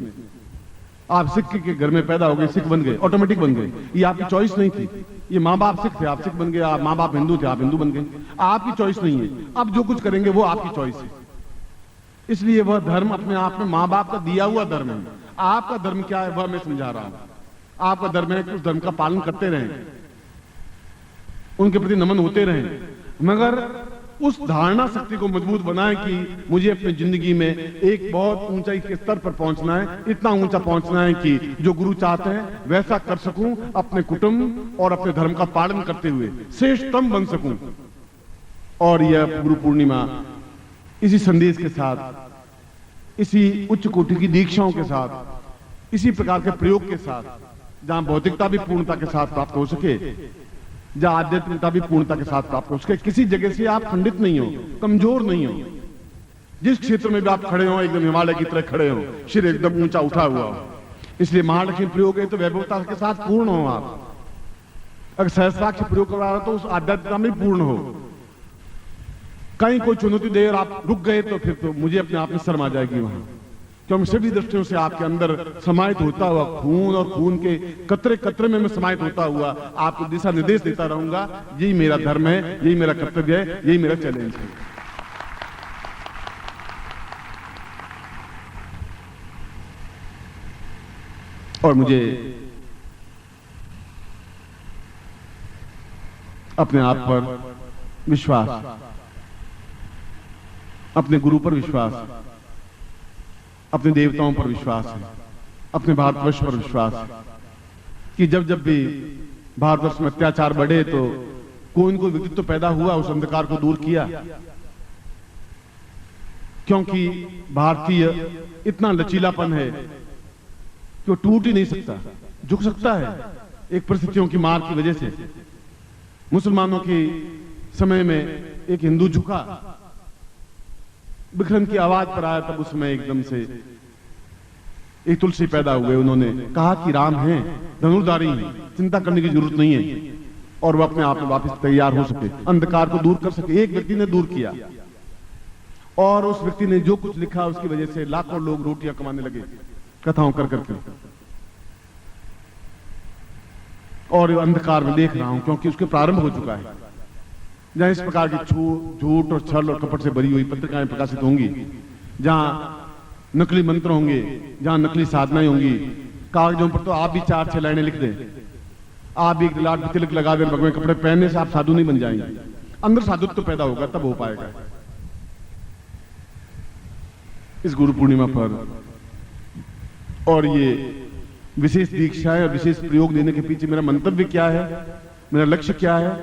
आप सिख के घर में पैदा हो गए, सिख बन गए, ऑटोमेटिक बन गए। ये आपकी चॉइस नहीं थी। ये माँ बाप सिख थे, आप सिख बन गए। आप माँ बाप हिंदू थे, आप हिंदू बन गए। आपकी चॉइस नहीं है। अब जो कुछ करेंगे वो आपकी चॉइस है। इसलिए वह धर्म अपने आप में माँ बाप का दिया हुआ धर्म है। आपका धर्म क्या है वह मैं समझा रहा हूं। आपका धर्म है कि उस धर्म का पालन करते रहें, उनके प्रति नमन होते रहें, मगर उस धारणा शक्ति को मजबूत बनाएं कि मुझे अपनी जिंदगी में एक बहुत ऊंचाई के स्तर पर पहुंचना है, इतना ऊंचा पहुंचना है कि जो गुरु चाहते हैं वैसा कर सकूं, अपने कुटुंब और अपने धर्म का पालन करते हुए श्रेष्ठतम बन सकूं। और यह गुरु पूर्णिमा इसी संदेश के साथ, इसी उच्च कोटि की दीक्षाओं के साथ, इसी प्रकार के प्रयोग के साथ, जहां भौतिकता भी पूर्णता के साथ प्राप्त हो सके, जहां आध्यात्मिकता भी पूर्णता के साथ प्राप्त हो सके। किसी जगह से आप खंडित नहीं हो, कमजोर नहीं हो। जिस क्षेत्र में भी आप खड़े हो एकदम हिमालय की तरह खड़े हो, सिर एकदम ऊंचा उठा हुआ हो। इसलिए महालक्ष्मी प्रयोग है तो वैभवता के साथ पूर्ण हो आप। अगर सहस्राक्ष प्रयोग कर रहा हो तो उस आध्यात्मिकता में पूर्ण हो। कहीं कोई चुनौती दे और आप रुक गए तो फिर तो मुझे अपने आप में शर्म आ जाएगी वहां, क्योंकि सभी दृष्टियों से आपके अंदर समाहित होता हुआ खून और खून के कतरे कतरे में मैं समाहित होता हुआ आपको दिशा निर्देश देता रहूंगा। यही मेरा धर्म है, यही मेरा कर्तव्य है, यही मेरा चैलेंज है। और मुझे अपने आप पर विश्वास, अपने गुरु पर विश्वास, अपने देवताओं पर विश्वास है, अपने भारतवर्ष पर विश्वास है कि जब जब भी भारतवर्ष में अत्याचार बढ़े तो कोई न कोई व्यक्तित्व तो पैदा हुआ, उस अंधकार को दूर किया। क्योंकि भारतीय इतना लचीलापन है कि वो टूट ही नहीं सकता, झुक सकता है एक परिस्थितियों की मार की वजह से। मुसलमानों के समय में एक हिंदू झुका, विक्रम की आवाज पर आया, तब उसमें एकदम से एक तुलसी पैदा हुए। उन्होंने कहा कि राम हैं, धनुर्धारी हैं, चिंता करने की जरूरत नहीं है, और वह अपने आप में वापस तैयार हो सके, अंधकार को दूर कर सके। एक व्यक्ति ने दूर किया, और उस व्यक्ति ने जो कुछ लिखा उसकी वजह से लाखों लोग रोटियां कमाने लगे कथाओं कर करके। और अंधकार में देख रहा हूं क्योंकि उसके प्रारंभ हो चुका है। जहां इस प्रकार की झूठ और छल और कपट से भरी हुई पत्रिकाएं प्रकाशित होंगी, जहां नकली मंत्र होंगे, जहां नकली साधनाएं होंगी, कागजों पर तो आप भी 4-6 लाइनें लिख दें, आप भी एक लाट पे तिलक लगा दें, भगवे कपड़े पहनने से आप साधु नहीं बन जाएंगे। अंदर साधुत्व तो पैदा होगा, तब हो पाएगा। इस गुरु पूर्णिमा पर और ये विशेष दीक्षा है और विशेष प्रयोग देने के पीछे मेरा मंतव्य क्या है, मेरा लक्ष्य क्या है,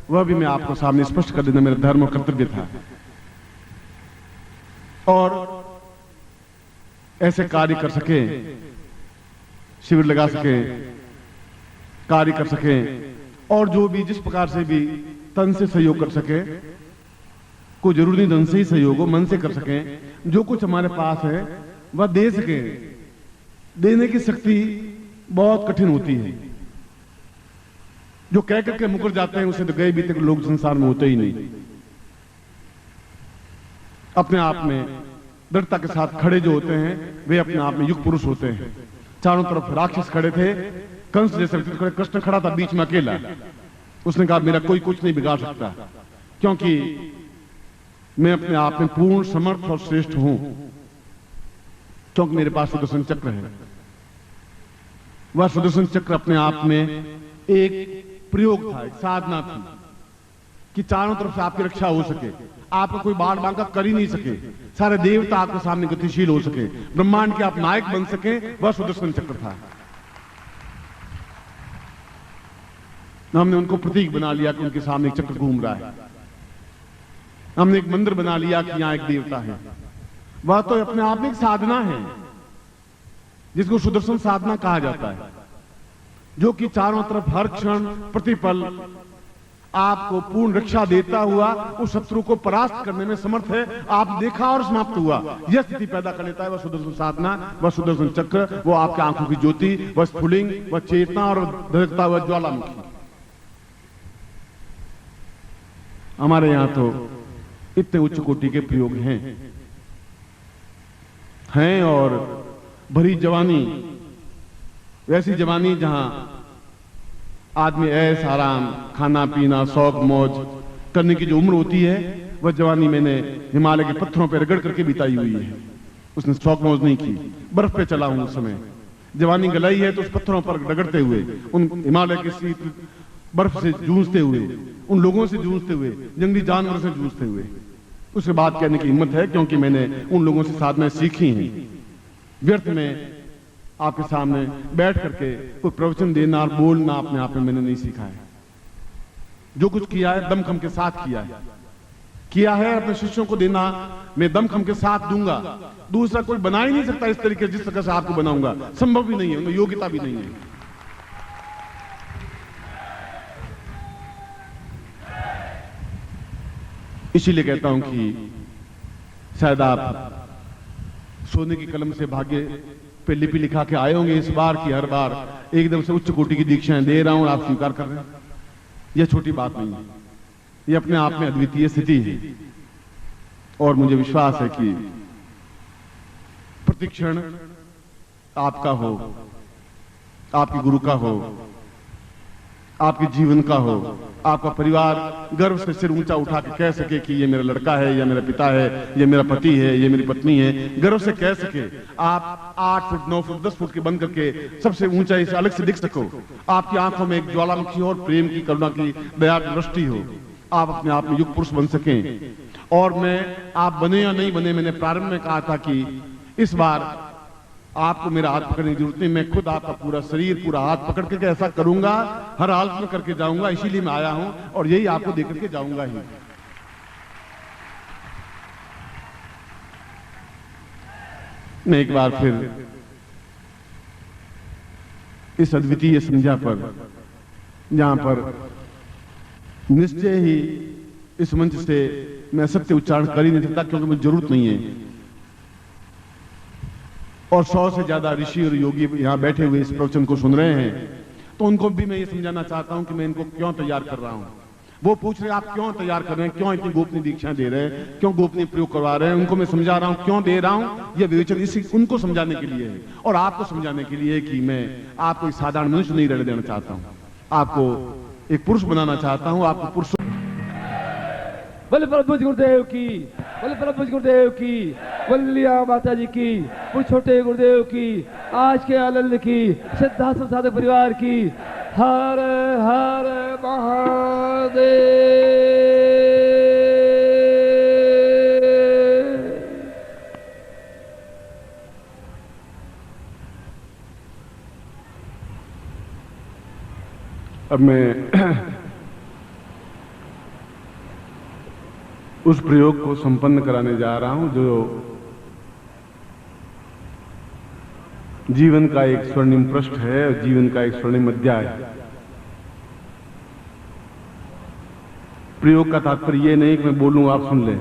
वह भी मैं आपको सामने स्पष्ट कर देना मेरा धर्म और कर्तव्य था। और ऐसे कार्य कर सके शिविर लगा सकें, कार्य कर सकें, और जो भी जिस प्रकार से भी तन से सहयोग कर सके, कोई जरूरी नहीं धन से ही सहयोग हो, मन से कर सकें, जो कुछ हमारे पास है वह दे सकें। देने की शक्ति बहुत कठिन होती है। जो कह करके मुकर जाते हैं उसे तो गए बीते लोग संसार में होते ही नहीं। अपने आप में दृढ़ता के साथ खड़े जो होते हैं वे अपने आप में युग पुरुष होते हैं। चारों तरफ राक्षस खड़े थे, कंस जैसे खड़े, कृष्ण खड़ा था बीच में अकेला। उसने कहा मेरा कोई कुछ नहीं बिगाड़ सकता, क्योंकि मैं अपने आप में पूर्ण समर्थ और श्रेष्ठ हूं, क्योंकि मेरे पास सुदर्शन चक्र है। वह सुदर्शन चक्र अपने आप में एक प्रयोग था, एक साधना थी कि चारों तरफ से आपकी रक्षा हो सके, आपको कोई बाढ़ बांका कर ही नहीं सके, सारे देवता आपके सामने गतिशील हो सके, ब्रह्मांड के आप नायक बन सके, वह सुदर्शन चक्र था। हमने उनको प्रतीक बना लिया कि उनके सामने एक चक्र घूम रहा है। हमने एक मंदिर बना लिया कि यहां एक देवता है। वह तो अपने आप में एक साधना है जिसको सुदर्शन साधना कहा जाता है, जो कि चारों तरफ हर क्षण प्रतिपल आपको पूर्ण रक्षा देता हुआ उस शत्रु को परास्त करने में समर्थ है। आप देखा और समाप्त हुआ, यह स्थिति पैदा कर लेता है वह सुदर्शन साधना, वह सुदर्शन चक्र, वो आपके आंखों की ज्योति, वह स्फुलिंग, वह चेतना और धड़कता हुआ ज्वालामुखी। हमारे यहां तो इतने उच्च कोटि के प्रयोग हैं और भरी जवानी, वैसी जवानी जहां आदमी ऐश आराम, खाना पीना, शौक मौज करने की जो उम्र होती है, वह जवानी मैंने हिमालय के पत्थरों पर रगड़ करके बिताई हुई है। उसने शौक मौज नहीं की। बर्फ पे चला हूं उस समय, जवानी गलाई है तो उस पत्थरों पर रगड़ते हुए, उन हिमालय के शीत बर्फ से जूझते हुए, उन लोगों से जूझते हुए, जंगली जानवरों से जूझते हुए, उसके बाद कहने की हिम्मत है, क्योंकि मैंने उन लोगों से साधना सीखी हैं। व्यर्थ में आपके सामने बैठ करके कोई प्रवचन देना और बोलना अपने आप में मैंने नहीं सीखा है। जो कुछ किया है दमखम के साथ किया है अपने शिष्यों को देना, मैं दमखम के साथ दूंगा। दूसरा कोई बना ही नहीं सकता इस तरीके जिस तरह से आपको बनाऊंगा, संभव भी नहीं है, उनमें योग्यता भी नहीं है। इसीलिए कहता हूं कि शायद आप सोने की कलम से भाग्य पे लिपि लिखा के आए होंगे इस बार की, हर बार एकदम से उच्च कोटि की दीक्षाएं दे रहा हूं, आप स्वीकार कर रहे हैं। यह छोटी बात नहीं है, यह अपने आप में अद्वितीय स्थिति है। और मुझे विश्वास है कि प्रतिक्षण आपका हो, आपके गुरु का हो, आपके जीवन का हो, आपका परिवार गर्व से सिर ऊंचा उठा के कह सके कि ये मेरा लड़का है, या मेरा पिता है, ये मेरा पति है, ये मेरी पत्नी है, गर्व से कह सके। आप 8 फुट 9 फुट 10 फुट के बन करके सबसे ऊंचाई से अलग से दिख सको, आपकी आंखों में एक ज्वालामुखी और प्रेम की, करुणा की, दया की दृष्टि हो, आप अपने आप में युग पुरुष बन सकें। और मैं आप बने या नहीं बने, मैंने प्रारंभ में कहा था कि इस बार आपको मेरा हाथ पकड़ने की जरूरत नहीं, मैं खुद आपका पूरा शरीर, पूरा हाथ पकड़ करके ऐसा करूंगा, हर हालत में करके जाऊंगा। इसीलिए मैं आया हूं और यही आपको देकर के जाऊंगा ही। मैं एक बार फिर इस अद्वितीय संध्या पर, जहां पर निश्चय ही इस मंच से मैं सत्य उच्चारण कर ही नहीं सकता, क्योंकि मुझे जरूरत नहीं है। और 100 से ज्यादा ऋषि और योगी यहां बैठे हुए इस प्रवचन को सुन रहे हैं, तो उनको भी मैं ये समझाना चाहता हूं कि मैं इनको क्यों तैयार कर रहा हूं। वो पूछ रहे हैं आप क्यों तैयार कर रहे हैं, क्यों इतनी गोपनीय दीक्षा दे रहे हैं, क्यों गोपनीय प्रयोग करवा रहे हैं। उनको मैं समझा रहा हूं क्यों दे रहा हूं। यह विवेचन इसी उनको समझाने के लिए है और आपको समझाने के लिए कि मैं आपको एक साधारण मनुष्य नहीं रहने देना चाहता हूं, आपको एक पुरुष बनाना चाहता हूं। आपको पुरुष बोले प्रभु गुरुदेव की, बोले प्रभु गुरुदेव की, बोलिया माता जी की, वो छोटे गुरुदेव की, आज के आनंद की, सिद्धार्थ साधक परिवार की। हर हर महादेव। अब मैं उस प्रयोग को संपन्न कराने जा रहा हूं जो जीवन का एक स्वर्णिम पृष्ठ है और जीवन का एक स्वर्णिम अध्याय है। प्रयोग का तात्पर्य ये नहीं कि मैं बोलूं आप सुन लें।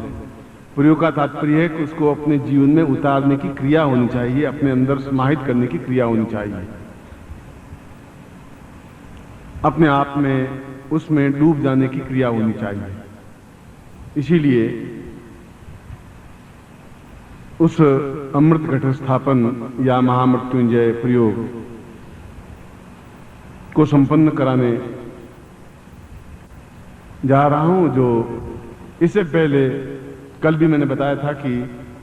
प्रयोग का तात्पर्य है कि उसको अपने जीवन में उतारने की क्रिया होनी चाहिए, अपने अंदर समाहित करने की क्रिया होनी चाहिए, अपने आप में उसमें डूब जाने की क्रिया होनी चाहिए। इसीलिए उस अमृत घट स्थापन या महामृत्युंजय प्रयोग को संपन्न कराने जा रहा हूं, जो इससे पहले कल भी मैंने बताया था कि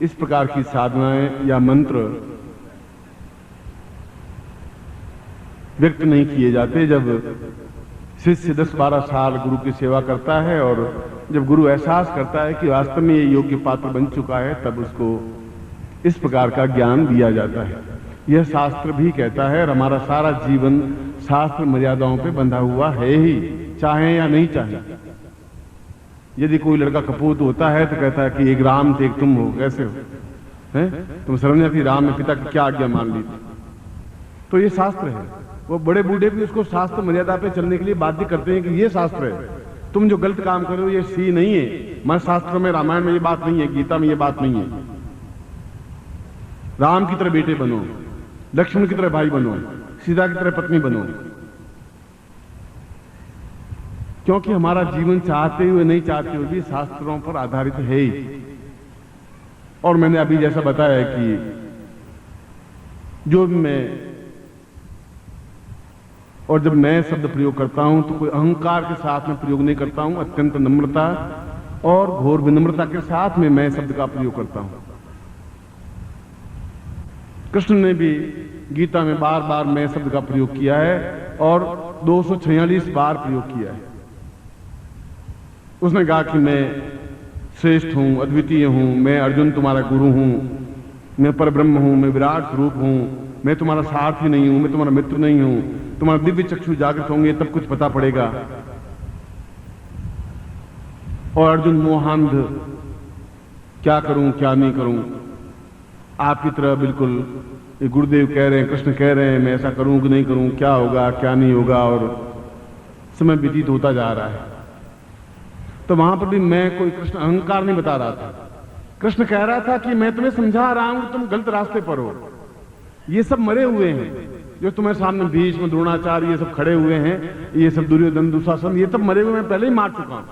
इस प्रकार की साधनाएं या मंत्र व्यक्त नहीं किए जाते। जब शिष्य 10-12 साल गुरु की सेवा करता है और जब गुरु एहसास करता है कि वास्तव में ये योग्य पात्र बन चुका है, तब उसको इस प्रकार का ज्ञान दिया जाता है। यह शास्त्र भी कहता है और हमारा सारा जीवन शास्त्र मर्यादाओं पे बंधा हुआ है ही, चाहे या नहीं चाहे। यदि कोई लड़का कपूत होता है तो कहता है कि एक राम थे एक तुम हो, कैसे हो, हैं? तुम समझ थी राम ने पिता की क्या आज्ञा मान ली थी। तो ये शास्त्र है। वो बड़े बूढ़े भी उसको शास्त्र मर्यादा पे चलने के लिए बाध्य करते हैं कि ये शास्त्र है, तुम जो गलत काम कर रहे हो ये सही नहीं है। मैं शास्त्रों में, रामायण में ये बात नहीं है, गीता में ये बात नहीं है। राम की तरह बेटे बनो, लक्ष्मण की तरह भाई बनो, सीता की तरह पत्नी बनो, क्योंकि हमारा जीवन चाहते हुए नहीं चाहते हुए भी शास्त्रों पर आधारित है ही। और मैंने अभी जैसा बताया कि जो भी मैं और जब मैं शब्द प्रयोग करता हूं तो कोई अहंकार के साथ में प्रयोग नहीं करता हूं, अत्यंत नम्रता और घोर विनम्रता के साथ में मैं शब्द का प्रयोग करता हूं। कृष्ण ने भी गीता में बार बार मैं शब्द का प्रयोग किया है और 246 बार प्रयोग किया है। उसने कहा कि मैं श्रेष्ठ हूं, अद्वितीय हूं, मैं अर्जुन तुम्हारा गुरु हूं, मैं परब्रह्म हूं, मैं विराट स्वरूप हूं, मैं तुम्हारा सारथी नहीं हूं, मैं तुम्हारा मित्र नहीं हूं, तुम्हारा दिव्य चक्षु जागृत होंगे तब कुछ पता पड़ेगा। और अर्जुन मोहांध, क्या करूं क्या नहीं करूं, आपकी तरह बिल्कुल ये गुरुदेव कह रहे हैं, कृष्ण कह रहे हैं, मैं ऐसा करूं कि नहीं करूं, क्या होगा क्या नहीं होगा, और समय व्यतीत होता जा रहा है। तो वहां पर भी मैं कोई कृष्ण अहंकार नहीं बता रहा था। कृष्ण कह रहा था कि मैं तुम्हें समझा रहा हूं कि तुम गलत रास्ते पर हो। ये सब मरे हुए हैं जो तुम्हारे सामने भीष्म, द्रोणाचार्य ये सब खड़े हुए हैं, ये सब दुर्योधन, दुशासन, ये सब मरे हुए मैं पहले ही मार चुका हूं।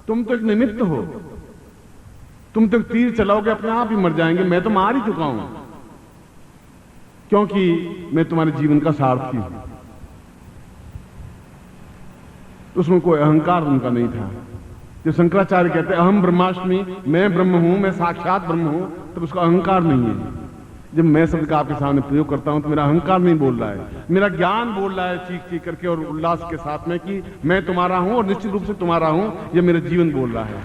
तुम तो एक निमित्त हो, तुम तो तीर चलाओगे अपने आप ही मर जाएंगे, मैं तो मार ही चुका हूं, क्योंकि मैं तुम्हारे जीवन का सारथी हूं। उसमें कोई अहंकार उनका नहीं था। जो शंकराचार्य कहते हैं अहम ब्रह्मास्मि, मैं ब्रह्म हूं, मैं साक्षात ब्रह्म हूं, तो उसका अहंकार नहीं है। जब मैं शब्द का आपके सामने प्रयोग करता हूं तो मेरा अहंकार नहीं बोल रहा है, मेरा ज्ञान बोल रहा है चीख चीख करके और उल्लास के साथ में कि मैं तुम्हारा हूं और निश्चित रूप से तुम्हारा हूं, यह मेरा जीवन बोल रहा है।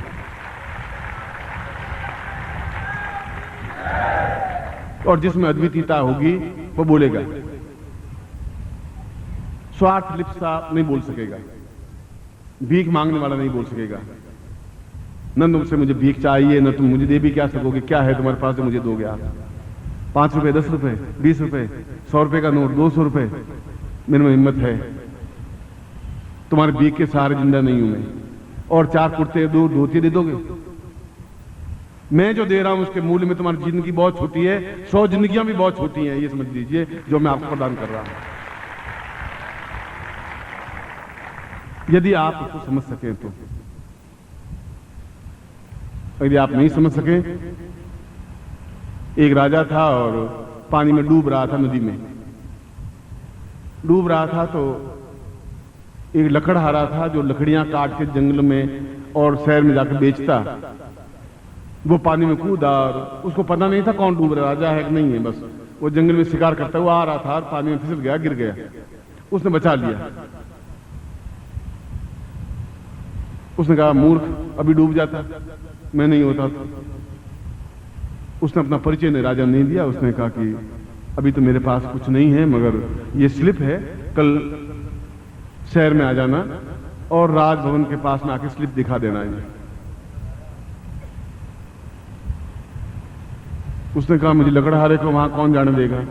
और जिसमें अद्वितीयता होगी वो बोलेगा, स्वार्थ लिप्सा नहीं बोल सकेगा, भीख मांगने वाला नहीं बोल सकेगा। न तुमसे मुझे भीख चाहिए, न तुम मुझे दे भी क्या सकोगे, क्या है तुम्हारे पास जो मुझे दोगे आप? 5 रुपए, 10 रुपए, 20 रुपए, 100 रुपए का नोट, 200 रुपए, मेरे में हिम्मत है, तुम्हारे भीख के सहारे जिंदा नहीं हूं मैं। और 4 कुर्ते, 2 धोती दे दोगे? मैं जो दे रहा हूं उसके मूल्य में तुम्हारी जिंदगी बहुत छोटी है, 100 जिंदगियां भी बहुत छोटी हैं, ये समझ लीजिए जो मैं आपको प्रदान कर रहा हूं। यदि आप उसको समझ सकें तो। यदि आप नहीं समझ सके, एक राजा था और पानी में डूब रहा था, नदी में डूब रहा था, तो एक लकड़हारा था जो लकड़ियां काट के जंगल में और शहर में जाकर बेचता। वो पानी में कूदा और उसको पता नहीं था कौन डूब रहा, राजा है कि नहीं है, बस वो जंगल में शिकार करता हुआ आ रहा था और पानी में फिसल गया, गिर गया। उसने बचा लिया। उसने कहा मूर्ख, अभी डूब जाता, मैं नहीं होता। उसने अपना परिचय ने राजा नहीं दिया। उसने कहा कि अभी तो मेरे पास कुछ नहीं है, मगर ये स्लिप है, कल शहर में आ जाना और राजभवन के पास में आके स्लिप दिखा देना है। उसने कहा मुझे लकड़हारे को वहां कौन जाने देगा,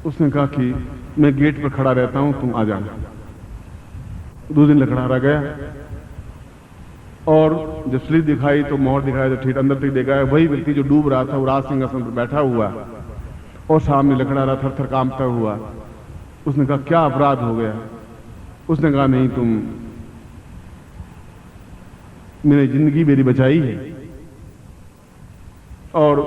उसने कहा कि मैं गेट पर खड़ा रहता हूं, तुम आ जाना। 2 दिन लकड़हारा गया और जब स्लिप दिखाई तो मोहर दिखाया, तो ठीक अंदर तक देखा, वही व्यक्ति जो डूब रहा था वो राज सिंहासन पर बैठा हुआ और सामने लकड़हारा थर थर कांपता हुआ। उसने कहा क्या अपराध हो गया? उसने कहा नहीं, तुम मेरी जिंदगी मेरी बचाई है। और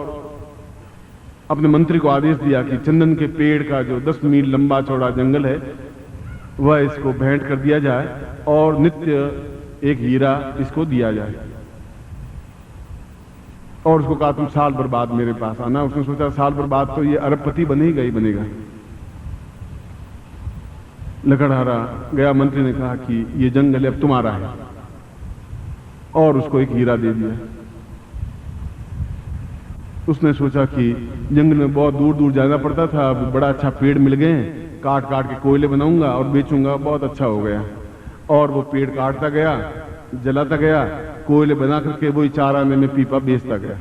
अपने मंत्री को आदेश दिया कि चंदन के पेड़ का जो 10 मील लंबा चौड़ा जंगल है वह इसको भेंट कर दिया जाए और नित्य एक हीरा इसको दिया जाए। और उसको कहा तुम साल भर बाद मेरे पास आना। उसने सोचा साल भर बाद तो ये अरबपति बनेगा ही बनेगा। लकड़हारा गया, मंत्री ने कहा कि ये जंगल अब तुम्हारा है और उसको एक हीरा दे दिया। उसने सोचा कि जंगल में बहुत दूर दूर जाना पड़ता था, अब बड़ा अच्छा पेड़ मिल गए, काट काट के कोयले बनाऊंगा और बेचूंगा, बहुत अच्छा हो गया। और वो पेड़ काटता गया, जलाता गया, कोयले बना करके वही 4 आने में पीपा बेचता गया।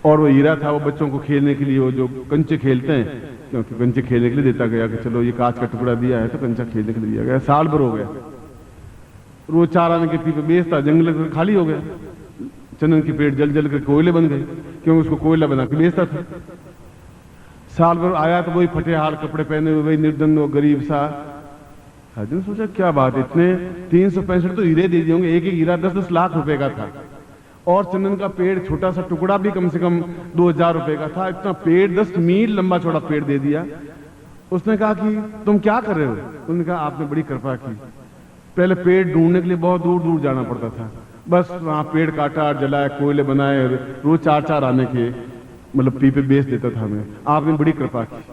और वो हीरा था वो बच्चों को खेलने के लिए, वो जो कंचे खेलते हैं, क्योंकि कंचे खेलने के लिए देता गया कि चलो ये कांच का टुकड़ा दिया है तो कंचा खेलने के लिए दिया गया। साल भर हो गया, रोज 4 आने के पीपे बेचता, जंगल खाली हो गया। चंदन के पेड़ जल जल कर कोयले बन गए, क्योंकि उसको कोयला बना के बेचता था। साल भर आया तो वही फटे हाल कपड़े पहने हुए, वही निर्धन और गरीब सा। अर्जुन सोचा क्या बात है, इतने 365 तो हीरे दे दिए होंगे, एक एक हीरा 10-10 लाख रुपए का था। और चंदन का पेड़ छोटा सा टुकड़ा भी कम से कम 2000 रुपए का था। इतना पेड़ 10 मील लंबा चौड़ा पेड़ दे दिया। उसने कहा कि तुम क्या कर रहे हो? उन्होंने कहा आपने बड़ी कृपा की। पहले पेड़ ढूंढने के लिए बहुत दूर दूर जाना पड़ता था, बस वहां पेड़ काटा, जलाया, कोयले बनाए, रोज 4-4 आने के मतलब पीपे बेच देता था हमें। आपने बड़ी कृपा की।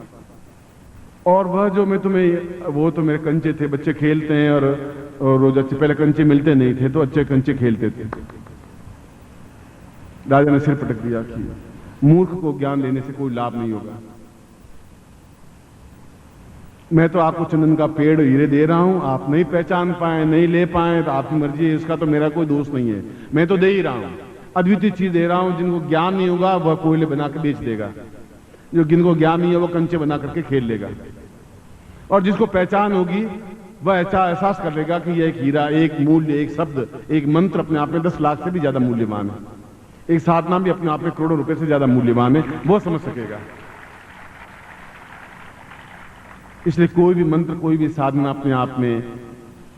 और वह जो मैं तुम्हें, वो तो मेरे कंचे थे, बच्चे खेलते हैं और रोज अच्छे, पहले कंचे मिलते नहीं थे तो अच्छे कंचे खेलते थे। राजा ने सिर पटक दिया कि मूर्ख को ज्ञान लेने से कोई लाभ नहीं होगा। मैं तो आपको चंदन का पेड़ हीरे दे रहा हूं, आप नहीं पहचान पाए, नहीं ले पाए तो आपकी मर्जी है, इसका तो मेरा कोई दोष नहीं है। मैं तो दे ही रहा हूं, अद्वितीय चीज दे रहा हूं। जिनको ज्ञान नहीं होगा वह कोयले बना के बेच देगा, जो जिनको ज्ञान नहीं है वो कंचे बना करके खेल लेगा। और जिसको पहचान होगी वह ऐसा एहसास कर लेगा कि यह एक हीरा, एक मूल्य, एक शब्द, एक मंत्र अपने आप में 10 लाख से भी ज्यादा मूल्यवान है। एक साधना भी अपने आप में करोड़ों रुपए से ज्यादा मूल्यवान है, वो समझ सकेगा। इसलिए कोई भी मंत्र, कोई भी साधना अपने आप में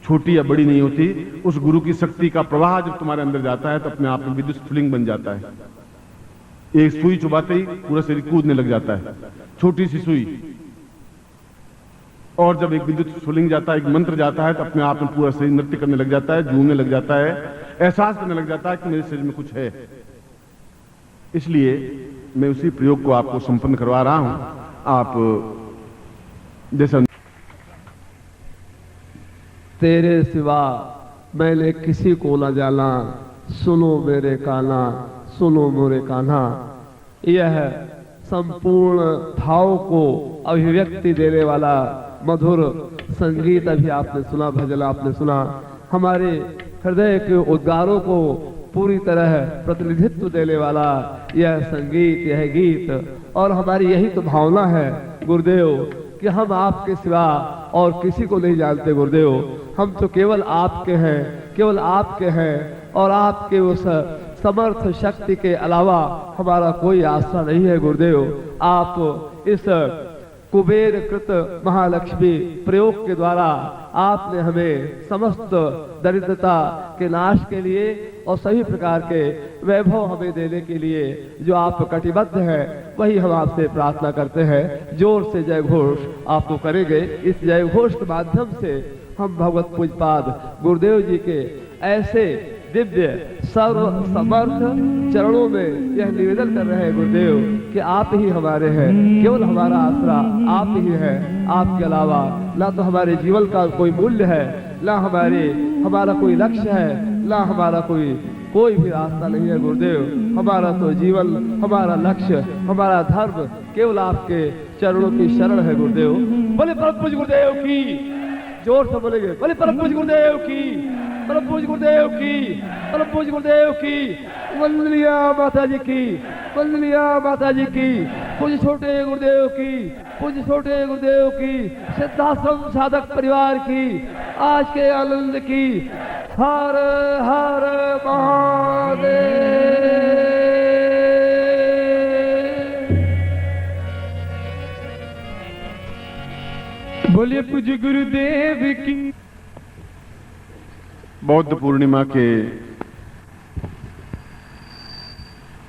छोटी या बड़ी नहीं होती। उस गुरु की शक्ति का प्रवाह जब तुम्हारे अंदर जाता है तो अपने आप में विद्युत स्फुलिंग बन जाता है। एक सुई चुबाते ही पूरा शरीर कूदने लग जाता है, छोटी सी सुई। और जब एक विद्युत स्फुलिंग जाता है, एक मंत्र जाता है, तो अपने आप में पूरा शरीर नृत्य करने लग जाता है, झूमने लग जाता है, एहसास करने लग जाता है कि मेरे शरीर में कुछ है। इसलिए मैं उसी प्रयोग को आपको संपन्न करवा रहा हूं। आप जैसा तेरे सिवा मैंने किसी को न जाना, सुनो मेरे कान्हा, सुनो मोरे कान्हा। यह संपूर्ण भाव को अभिव्यक्ति देने वाला मधुर संगीत अभी आपने सुना, भजन आपने सुना। हमारे हृदय के उद्गारों को पूरी तरह प्रतिनिधित्व देने वाला यह संगीत, यह गीत। और हमारी यही तो भावना है गुरुदेव कि हम आपके सिवा और किसी को नहीं जानते गुरुदेव। हम तो केवल आपके हैं, केवल आपके हैं, और आपके उस समर्थ शक्ति के अलावा हमारा कोई आस्था नहीं है गुरुदेव। आप इस कुबेर कृत महालक्ष्मी प्रयोग के द्वारा आपने हमें समस्त दरिद्रता के नाश के लिए और सभी प्रकार के वैभव हमें देने के लिए जो आप कटिबद्ध हैं, वही हम आपसे प्रार्थना करते हैं। जोर से जय घोष आपको करेंगे। इस जय घोष के माध्यम से हम भगवत पूज्यपाद गुरुदेव जी के ऐसे दिव्य सर्व समर्थ चरणों में यह निवेदन कर रहे हैं गुरुदेव कि आप ही हमारे हैं, केवल हमारा आसरा आप ही है। आपके अलावा ना तो हमारे जीवन का कोई मूल्य है, ना हमारा कोई लक्ष्य है, ना हमारा कोई भी रास्ता नहीं है गुरुदेव। हमारा तो जीवन, हमारा लक्ष्य, हमारा धर्म केवल आपके चरणों की शरण है गुरुदेव। बोले परम पूज्य गुरुदेव की, जोर से बोलेंगे, बोले परम पूज्य गुरुदेव की, परम पूज्य गुरुदेव की, परम पूज्य गुरुदेव की। वंदनीय माता जी की, वंदनीय माता जी की। पूज्य छोटे गुरुदेव की, पूज्य छोटे गुरुदेव की, सिद्धाश्रम साधक परिवार की, आज के आनंद की। हर हर महादेव। बोलिए पूज्य गुरुदेव की। बौद्ध पूर्णिमा के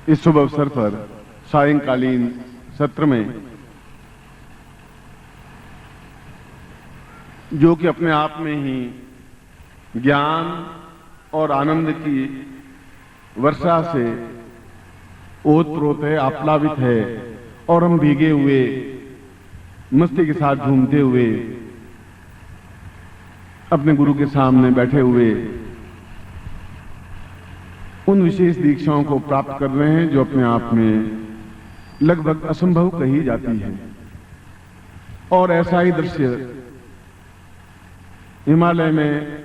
इस शुभ अवसर पर सायंकालीन सत्र में, जो कि अपने आप में ही ज्ञान और आनंद की वर्षा से ओतप्रोत है, आप्लावित है, और हम भीगे हुए मस्ती के साथ झूमते हुए अपने गुरु के सामने बैठे हुए उन विशेष दीक्षाओं को प्राप्त कर रहे हैं जो अपने आप में लगभग असंभव कही जाती है। और ऐसा ही दृश्य हिमालय में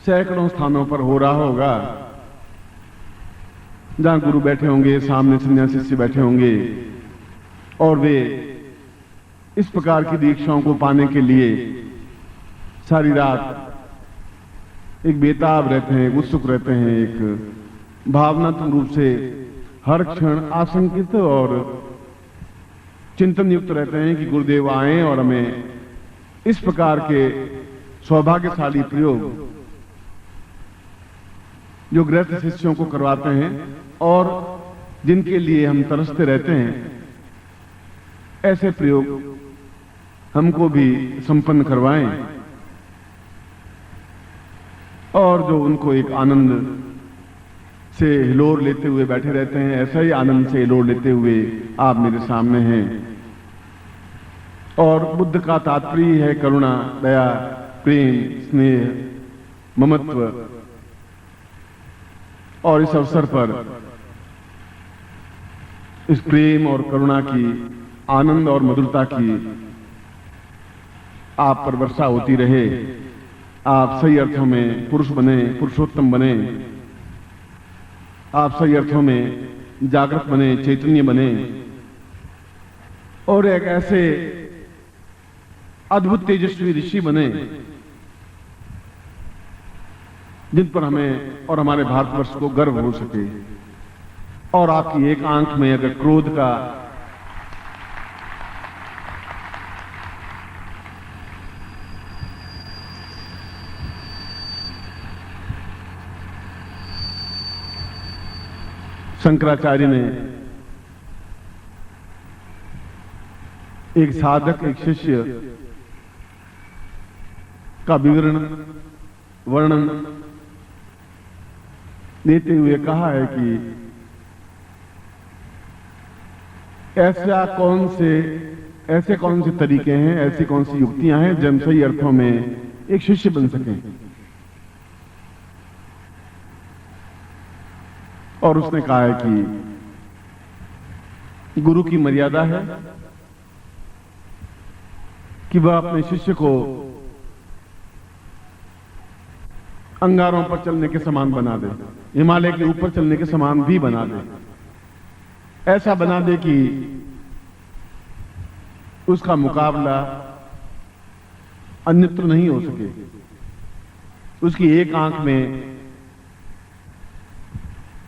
सैकड़ों स्थानों पर हो रहा होगा, जहां गुरु बैठे होंगे, सामने सन्यासी शिष्य बैठे होंगे, और वे इस प्रकार की दीक्षाओं को पाने के लिए सारी रात एक बेताब रहते हैं, उत्सुक रहते हैं, एक भावनात्मक रूप से हर क्षण आशंकित और चिंतन युक्त रहते हैं कि गुरुदेव आए और हमें इस प्रकार के सौभाग्यशाली प्रयोग जो गृहस्थ शिष्यों को करवाते हैं और जिनके लिए हम तरसते रहते हैं, ऐसे प्रयोग हमको भी संपन्न करवाएं और जो उनको एक आनंद से हिलोर लेते हुए बैठे रहते हैं, ऐसा ही आनंद से हिलोर लेते हुए आप मेरे सामने हैं। और बुद्ध का तात्पर्य है करुणा, दया, प्रेम, स्नेह, ममत्व। और इस अवसर पर इस प्रेम और करुणा की, आनंद और मधुरता की आप पर वर्षा होती रहे। आप सही अर्थों में पुरुष बने, पुरुषोत्तम बने, आप सही अर्थों में जागृत बने, चैतन्य बने, और एक ऐसे अद्भुत तेजस्वी ऋषि बने जिन पर हमें और हमारे भारतवर्ष को गर्व हो सके। और आपकी एक आंख में अगर क्रोध का शंकराचार्य ने एक साधक, एक शिष्य का विवरण, वर्णन देते हुए कहा है कि ऐसे कौन से तरीके हैं, ऐसी कौन सी युक्तियां हैं जब सही अर्थों में एक शिष्य बन सकें। और उसने कहा है कि गुरु की मर्यादा है कि वह अपने शिष्य को अंगारों पर चलने के समान बना दे, हिमालय के ऊपर चलने के समान भी बना दे। ऐसा बना दे कि उसका मुकाबला अन्यत्र नहीं हो सके। उसकी एक आंख में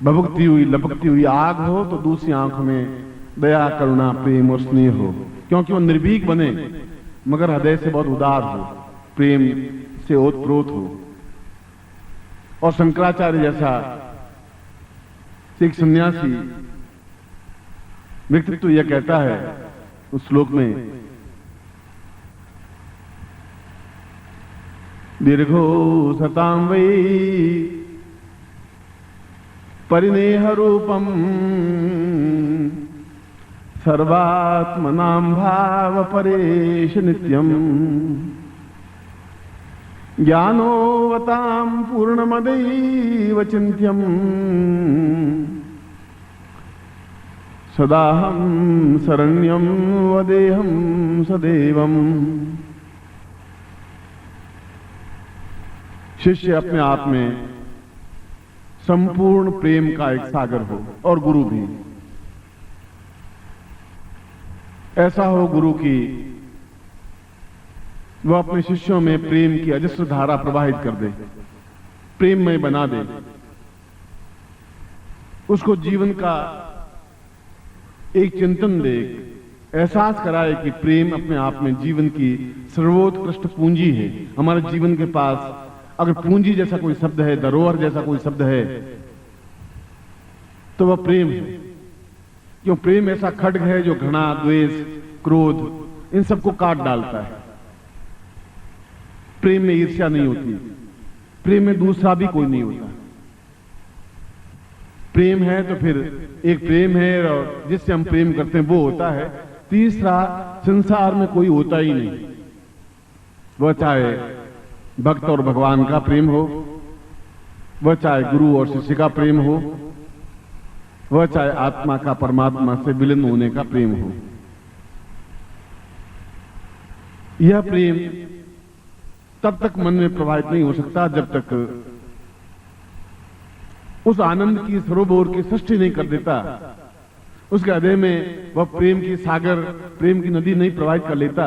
भभकती हुई, लपकती हुई आग हो तो दूसरी आंख में दया, करुणा, प्रेम और स्नेह हो, क्योंकि वो निर्भीक बने मगर हृदय से बहुत उदार हो, प्रेम से ओतप्रोत हो। और शंकराचार्य जैसा एक सन्यासी व्यक्तित्व यह कहता है उस श्लोक में, दीर्घो सतां वै परिनेह रूपम सर्वात्मनां भाव परेश नित्यम ज्ञानोवतां पूर्णमदैव चिन्त्यम् सदाहं शरण्यं वदेहं सदैवम्। शिष्य अपने आप में संपूर्ण प्रेम का एक सागर हो और गुरु भी। ऐसा हो गुरु की वह अपने शिष्यों में प्रेम की अजस्र धारा प्रवाहित कर दे, प्रेममय बना दे, उसको जीवन का एक चिंतन दे, एहसास कराए कि प्रेम अपने आप में जीवन की सर्वोत्कृष्ट पूंजी है। हमारे जीवन के पास अगर पूंजी जैसा कोई शब्द है, धरोहर जैसा कोई शब्द है, तो वह प्रेम है। क्यों? प्रेम ऐसा खड्ग है जो घृणा, द्वेष, क्रोध इन सबको काट डालता है। प्रेम में ईर्ष्या नहीं होती, प्रेम में दूसरा भी कोई नहीं होता। प्रेम है तो फिर एक प्रेम है और जिससे हम प्रेम करते हैं वो होता है। तीसरा संसार में कोई होता ही नहीं, वह चाहे भक्त और भगवान का प्रेम हो, वह चाहे गुरु और शिष्य का प्रेम हो, वह चाहे आत्मा का परमात्मा से विलीन होने का प्रेम हो। यह प्रेम तब तक मन में प्रवाहित नहीं हो सकता जब तक उस आनंद की सरोवर की सृष्टि नहीं कर देता, उसके हृदय में वह प्रेम की सागर, प्रेम की नदी नहीं प्रवाहित कर लेता।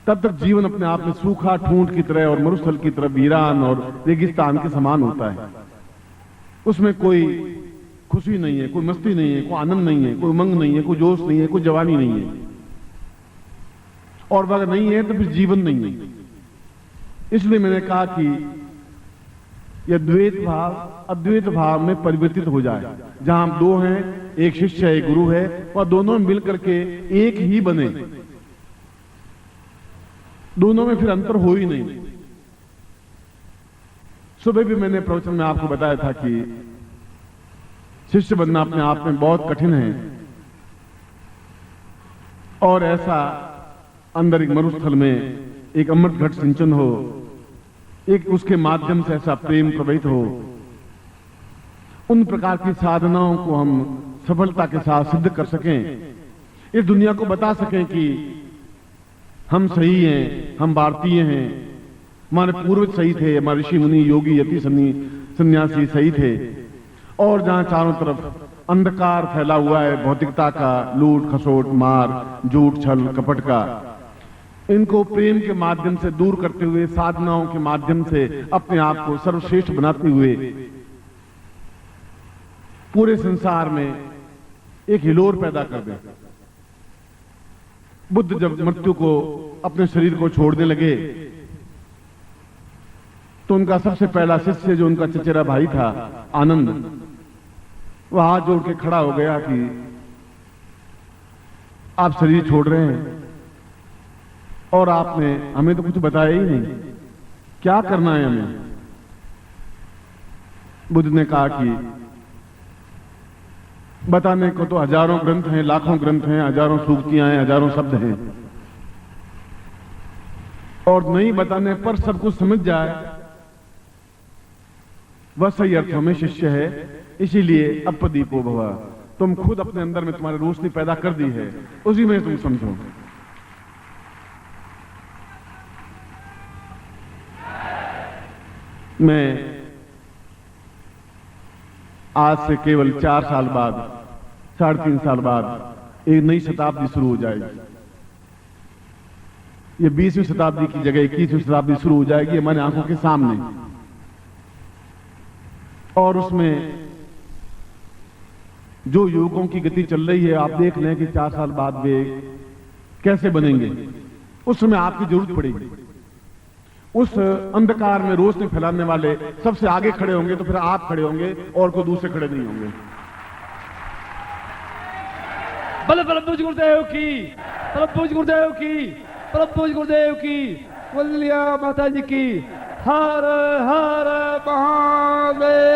तब तक जीवन अपने आप में सूखा ठूंठ की तरह और मरुस्थल की तरह वीरान और रेगिस्तान के समान होता है। उसमें कोई खुशी नहीं है, कोई मस्ती नहीं है, कोई आनंद नहीं है, कोई उमंग नहीं है, कोई जोश नहीं है, कोई जवानी नहीं है। और अगर नहीं है तो फिर जीवन नहीं है। इसलिए मैंने कहा कि यह द्वैत भाव अद्वैत भाव में परिवर्तित हो जाए। जहां हम दो हैं, एक शिष्य है, एक गुरु है, और दोनों मिलकर के एक ही बने। दोनों में फिर अंतर हो ही नहीं। सुबह भी मैंने प्रवचन में आपको बताया था कि शिष्य बनना अपने आप में बहुत कठिन है, और ऐसा अंदर एक मरुस्थल में एक अमृत घट सिंचन हो, एक उसके माध्यम से ऐसा प्रेम प्रवाहित हो, उन प्रकार की साधनाओं को हम सफलता के साथ सिद्ध कर सकें, इस दुनिया को बता सकें कि हम सही हैं, हम भारतीय हैं, हमारे पूर्वज सही थे, हमारे ऋषि मुनि योगी यति सन्यासी सही थे। और जहां चारों तरफ अंधकार फैला हुआ है भौतिकता का, लूट खसोट मार झूठ छल कपट का, इनको प्रेम के माध्यम से दूर करते हुए, साधनाओं के माध्यम से अपने आप को सर्वश्रेष्ठ बनाते हुए पूरे संसार में एक हिलोर पैदा कर दे। बुद्ध जब मृत्यु को, अपने शरीर को छोड़ने लगे, तो उनका सबसे पहला शिष्य जो उनका चचेरा भाई था आनंद, वह हाथ जोड़ के खड़ा हो गया कि आप शरीर छोड़ रहे हैं और आपने हमें तो कुछ बताया ही नहीं, क्या करना है हमें? बुद्ध ने कहा कि बताने को तो हजारों ग्रंथ हैं, लाखों ग्रंथ हैं, हजारों सूक्तियां हैं, हजारों शब्द हैं, और नहीं बताने पर सब कुछ समझ जाए वह सही अर्थों में शिष्य है। इसीलिए अपदीपो भव, तुम खुद अपने अंदर में तुम्हारी रोशनी पैदा कर दी है, उसी में तुम समझो। मैं आज से केवल 4 साल बाद, 3.5 साल बाद एक नई शताब्दी शुरू हो जाएगी। ये 20वीं शताब्दी की जगह 21वीं शताब्दी शुरू हो जाएगी हमारी आंखों के सामने। और उसमें जो युवकों की गति चल रही है, आप देख लें कि 4 साल बाद वे कैसे बनेंगे। उस समय आपकी जरूरत पड़ेगी। उस अंधकार में रोशनी फैलाने वाले सबसे आगे खड़े होंगे, तो फिर आप खड़े होंगे और कोई दूसरे खड़े नहीं होंगे। बल बल पूज गुरुदेव की, बल पूज गुरुदेव की, बल पूज गुरुदेव की, बोलिया माता जी की। हर हर महादेव।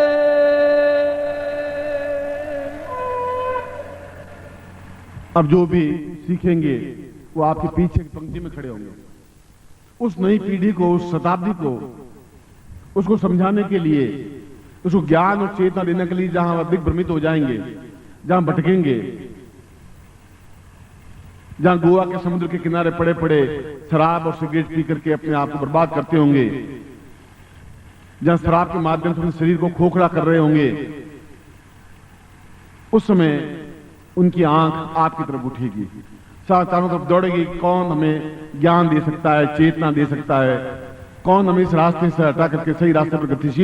अब जो भी सीखेंगे वो आपके पीछे की पंक्ति में खड़े होंगे। उस नई पीढ़ी को, उस शताब्दी को, उसको समझाने के लिए, उसको ज्ञान और चेतना देने के लिए, जहां अधिक भ्रमित हो जाएंगे, जहां भटकेंगे, जहां गोवा के समुद्र के किनारे पड़े पड़े शराब और सिगरेट पी करके अपने आप को बर्बाद करते होंगे, जहां शराब के माध्यम से अपने शरीर को खोखला कर रहे होंगे, उस समय उनकी आंख आपकी तरफ उठेगी। चारों तरफ दौड़ेगी, कौन हमें ज्ञान दे सकता है, चेतना दे सकता है, कौन हमें इस रास्ते से हटा करके सही रास्ते पर गतिशील